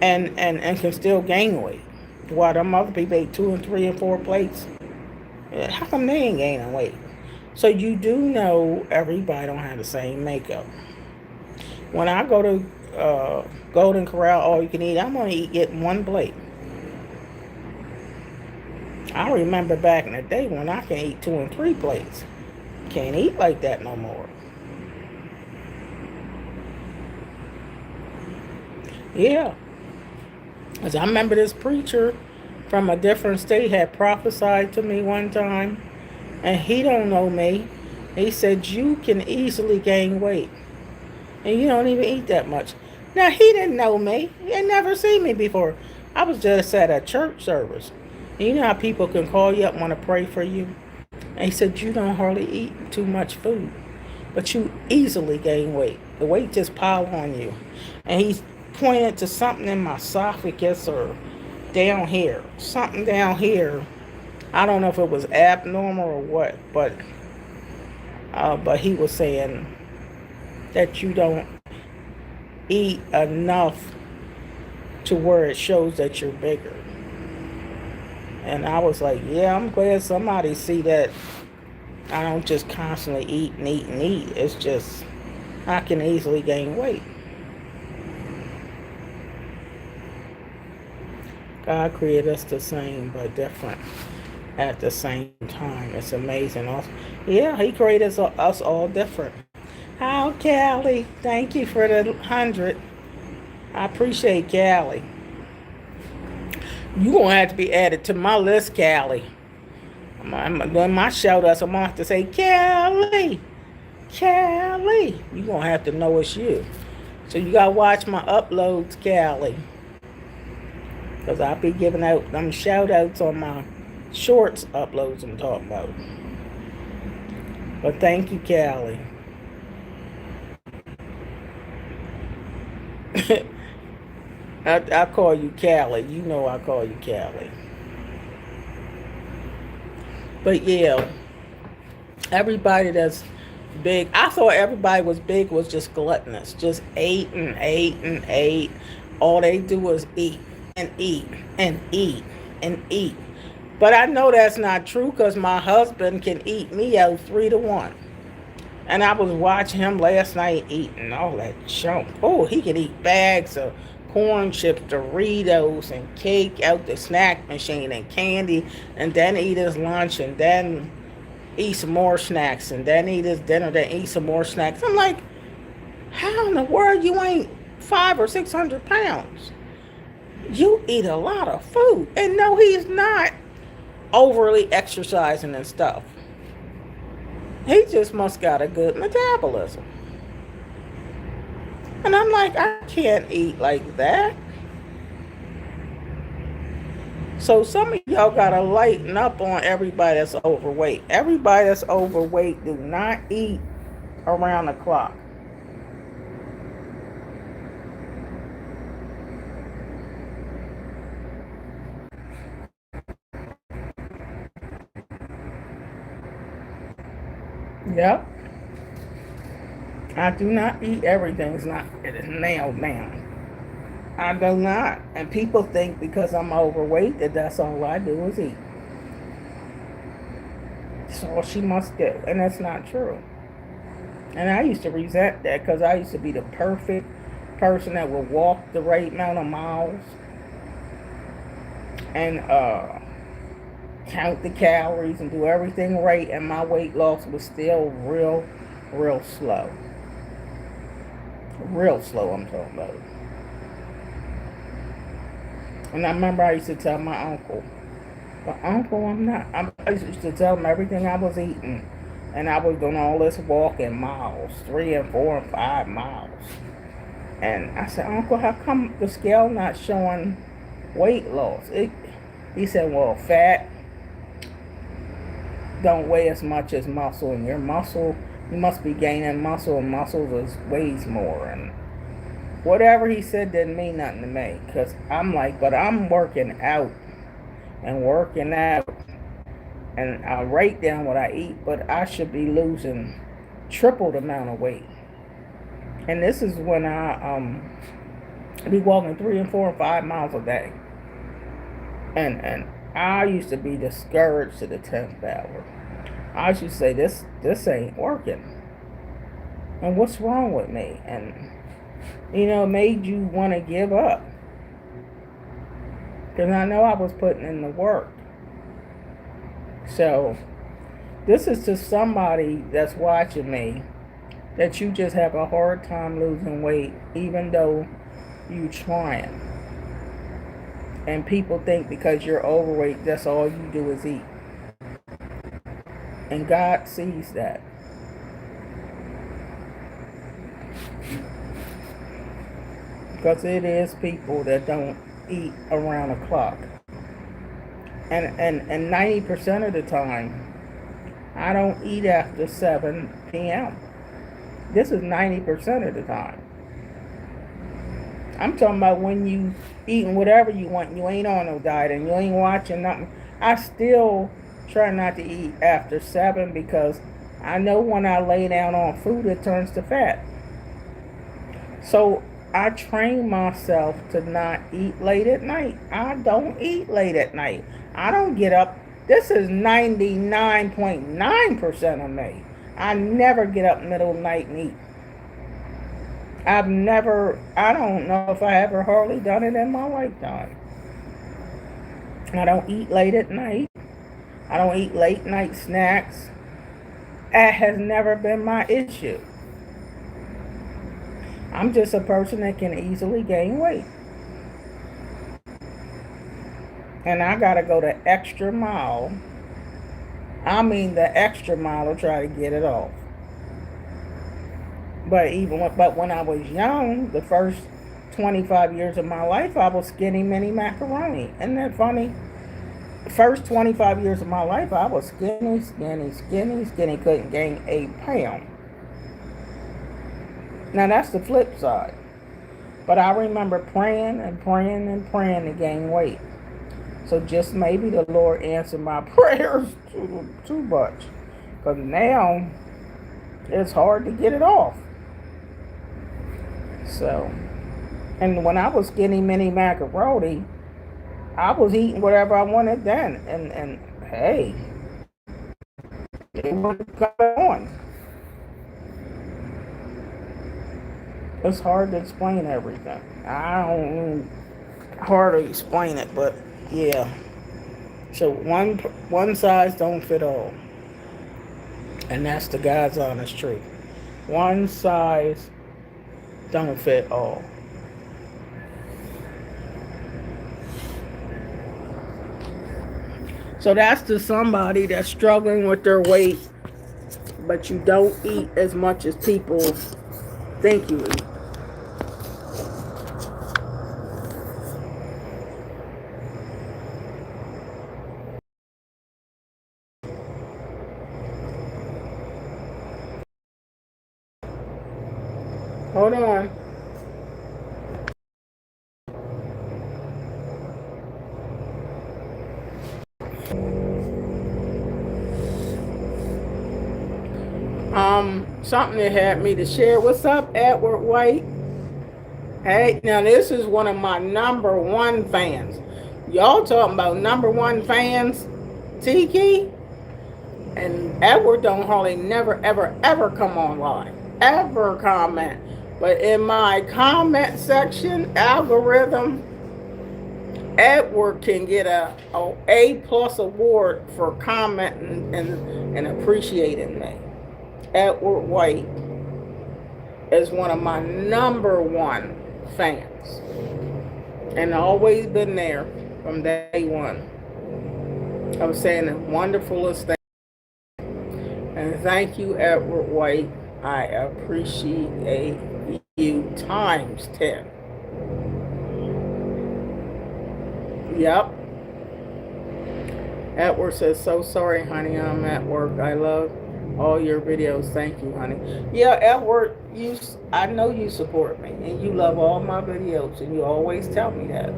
And can still gain weight. While them other people ate 2 and 3 and 4 plates. How come they ain't gaining weight? So you do know everybody don't have the same makeup. When I go to Golden Corral all you can eat, I'm only getting 1 plate. I remember back in the day when I can eat 2 and 3 plates. Can't eat like that no more. Yeah. Because I remember this preacher from a different state had prophesied to me one time. And he don't know me. He said, you can easily gain weight. And you don't even eat that much. Now, he didn't know me. He had never seen me before. I was just at a church service. And you know how people can call you up and want to pray for you? And he said, you don't hardly eat too much food. But you easily gain weight. The weight just pile on you. And he pointed to something in my esophagus or down here. Something down here. I don't know if it was abnormal or what, but he was saying that you don't eat enough to where it shows that you're bigger. And I was like, yeah, I'm glad somebody see that I don't just constantly eat and eat and eat. It's just I can easily gain weight. God created us the same but different at the same time. It's amazing. Yeah, he created us all different. How, Callie? Thank you for the 100. I appreciate Callie. You're going to have to be added to my list, Callie. I'm doing my shout outs. I'm going to have to say, Callie. Callie. You're going to have to know it's you. So you got to watch my uploads, Callie. Because I'll be giving out them shout outs on my shorts uploads I'm talking about. But thank you, Callie. I call you Callie. You know I call you Callie. But yeah, everybody that's big, I thought everybody was big was just gluttonous. Just ate and ate and ate. All they do was eat and eat and eat and eat. But I know that's not true because my husband can eat me out 3-1. And I was watching him last night eating all that junk. Oh, he can eat bags of corn chips, Doritos, and cake out the snack machine and candy, and then eat his lunch, and then eat some more snacks, and then eat his dinner, then eat some more snacks. I'm like, how in the world you ain't 500 or 600 pounds? You eat a lot of food. And no, he's not overly exercising and stuff. He just must got a good metabolism. And I'm like, I can't eat like that. So some of y'all gotta lighten up on everybody that's overweight. Everybody that's overweight do not eat around the clock. Yep. I do not eat everything. It is nailed down. I do not. And people think because I'm overweight that that's all I do is eat. That's all she must do. And that's not true. And I used to resent that because I used to be the perfect person that would walk the right amount of miles and count the calories and do everything right, and my weight loss was still real slow. Real slow, I'm talking about. And I remember I used to tell my uncle, but uncle, I used to tell him everything I was eating. And I was doing all this walking miles, 3 and 4 and 5 miles. And I said, Uncle, how come the scale not showing weight loss? He said, well, fat don't weigh as much as muscle, and your muscle, you must be gaining muscle, and muscle is weighs more. And whatever he said didn't mean nothing to me, because I'm like, but I'm working out and working out, and I write down what I eat, but I should be losing triple the amount of weight. And this is when I be walking 3 and 4 and 5 miles a day, and I used to be discouraged to the 10th hour. I should say this ain't working, and what's wrong with me? And it made you want to give up, because I know I was putting in the work. So this is to somebody that's watching me, that you just have a hard time losing weight, even though you trying. And people think because you're overweight, that's all you do is eat. And God sees that. Because it is people that don't eat around the clock. And 90% of the time, I don't eat after 7 p.m. This is 90% of the time. I'm talking about when you eating whatever you want, you ain't on no diet, and you ain't watching nothing. I still try not to eat after 7, because I know when I lay down on food, it turns to fat. So I train myself to not eat late at night. I don't eat late at night. I don't get up. This is 99.9% of me. I never get up middle of the night and eat. I don't know if I ever hardly done it in my lifetime. I don't eat late at night. I don't eat late night snacks. That has never been my issue. I'm just a person that can easily gain weight. And I gotta go the extra mile. I mean the extra mile to try to get it off. But when I was young, the first 25 years of my life, I was skinny mini macaroni. Isn't that funny? The first 25 years of my life, I was skinny, couldn't gain a pound. Now that's the flip side. But I remember praying and praying and praying to gain weight. So just maybe the Lord answered my prayers too much. Because now it's hard to get it off. So, and when I was skinny mini macaroni, I was eating whatever I wanted then. And hey, it was going on. It's hard to explain everything. I don't hard to explain it, but yeah. So one size don't fit all. And that's the God's honest truth. One size don't fit all. So that's to somebody that's struggling with their weight, but you don't eat as much as people think you eat. Hold on. Something that had me to share. What's up, Edward White? Hey, now this is one of my number one fans. Y'all talking about number one fans? Tiki and Edward don't hardly never ever come on live. Ever comment. But in my comment section, algorithm, Edward can get a A+ award for commenting and appreciating me. Edward White is one of my number one fans, and always been there from day one. I was saying the wonderfulest thing, and thank you, Edward White. I appreciate you times 10. Yep. Edward says, so sorry, honey, I'm at work. I love all your videos. Thank you, honey. Yeah, Edward, I know you support me, and you love all my videos, and you always tell me that.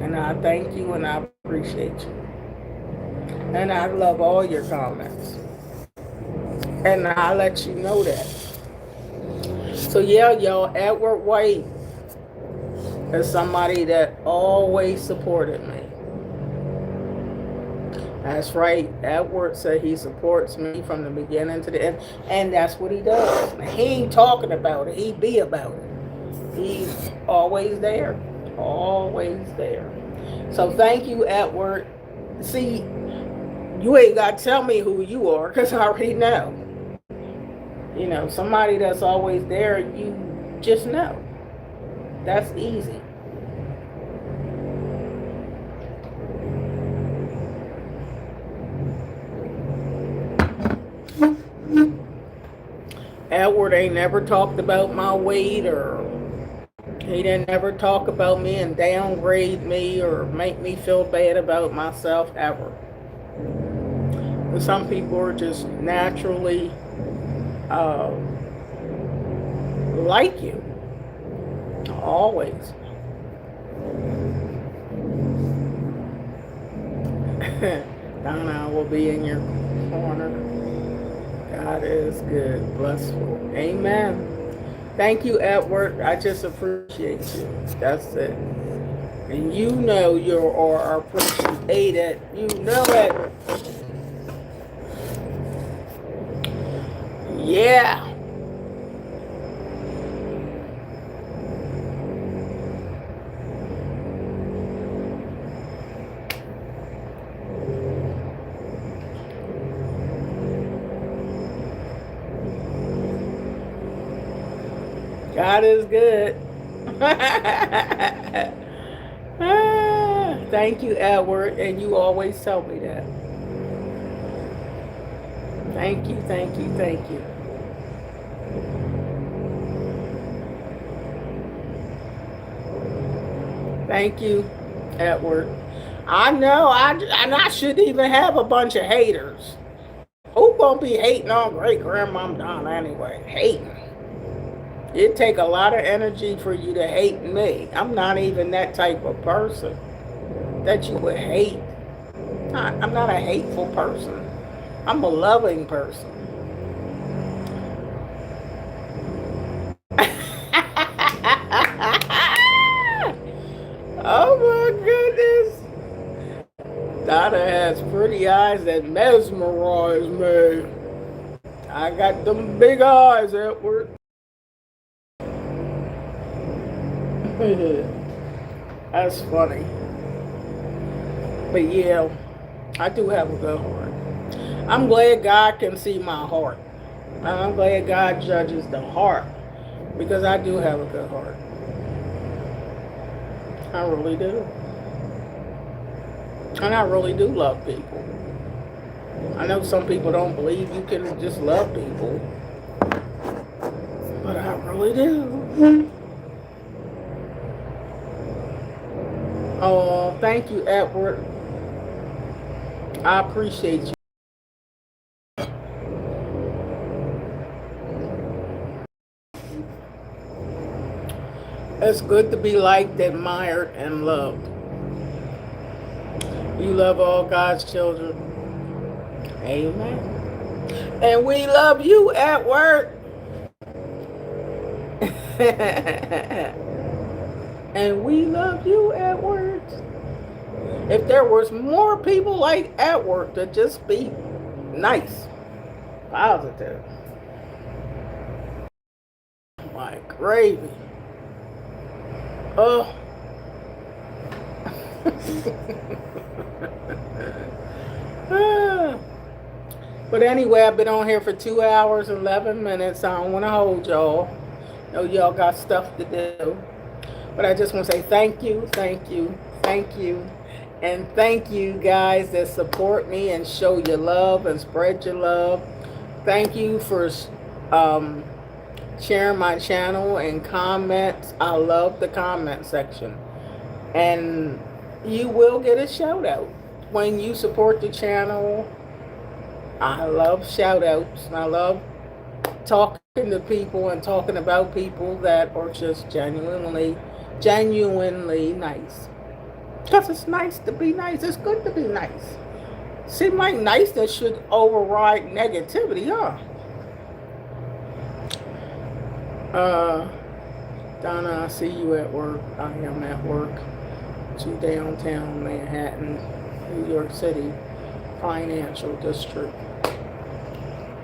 And I thank you, and I appreciate you. And I love all your comments. And I let you know that. So yeah, y'all, Edward White is somebody that always supported me. That's right. Edward said he supports me from the beginning to the end. And that's what he does. He ain't talking about it. He be about it. He's always there. Always there. So thank you, Edward. See, you ain't got to tell me who you are because I already know. You know, somebody that's always there, you just know. That's easy. Edward ain't never talked about my weight, or he didn't ever talk about me and downgrade me or make me feel bad about myself ever. And some people are just naturally like you. Always. Donna will be in your corner. God is good, blessful. Amen. Thank you, Edward. I just appreciate you. That's it. And you know you are appreciated. You know it. Yeah. God is good. Thank you, Edward, and you always tell me that. Thank you, thank you, thank you. Thank you, Edward. I know, I shouldn't even have a bunch of haters. Who gonna be hating on great grandma Donna anyway? Hating. It take a lot of energy for you to hate me. I'm not even that type of person that you would hate. I'm not a hateful person. I'm a loving person. Oh my goodness. Donna has pretty eyes that mesmerize me. I got them big eyes, Edward. That's funny. But yeah, I do have a good heart. I'm glad God can see my heart. And I'm glad God judges the heart. Because I do have a good heart. I really do. And I really do love people. I know some people don't believe you can just love people. But I really do. Oh, thank you, Edward. I appreciate you. It's good to be liked, admired, and loved. You love all God's children. Amen. And we love you, Edward. And we love you, Edward. If there was more people like Edward to just be nice, positive. My gravy. Oh. But anyway, I've been on here for 2 hours, 11 minutes. I don't want to hold y'all. Know y'all got stuff to do. But I just want to say thank you, thank you, thank you. And thank you guys that support me and show your love and spread your love. Thank you for sharing my channel and comments. I love the comment section. And you will get a shout out. when you support the channel. I love shout outs. And I love talking to people and talking about people that are just genuinely nice. Because it's nice to be nice. It's good to be nice. Seems like niceness should override negativity, huh? Donna, I see you at work. I am at work. To downtown Manhattan, New York City financial district.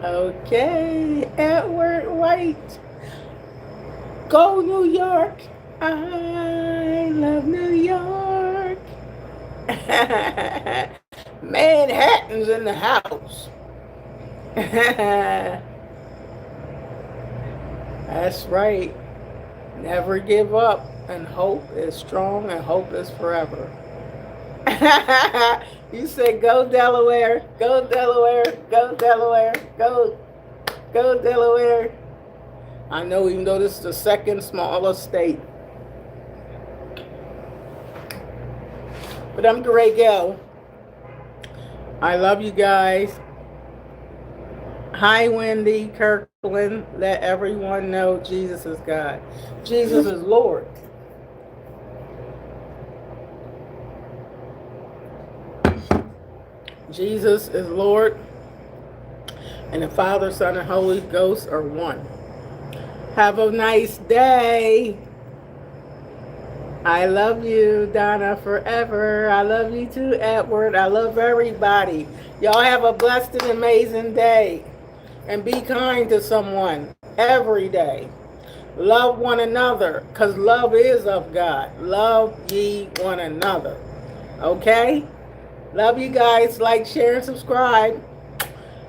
Okay, Edward White. Go New York. I love New York. Manhattan's in the house. That's right. Never give up. And hope is strong and hope is forever. You say go Delaware, go Delaware, go Delaware, go Delaware. I know, even though this is the second smallest state. But I'm Grey Gale. I love you guys. Hi, Wendy, Kirkland. Let everyone know Jesus is God. Jesus is Lord. Jesus is Lord. And the Father, Son, and Holy Ghost are one. Have a nice day. I love you, Donna, forever. I love you too, Edward. I love everybody. Y'all have a blessed and amazing day. And be kind to someone every day. Love one another, because love is of God. Love ye one another. Okay? Love you guys. Like, share, and subscribe.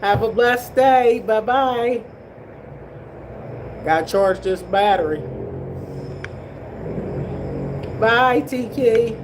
Have a blessed day. Bye-bye. Gotta charge this battery. Bye, TK.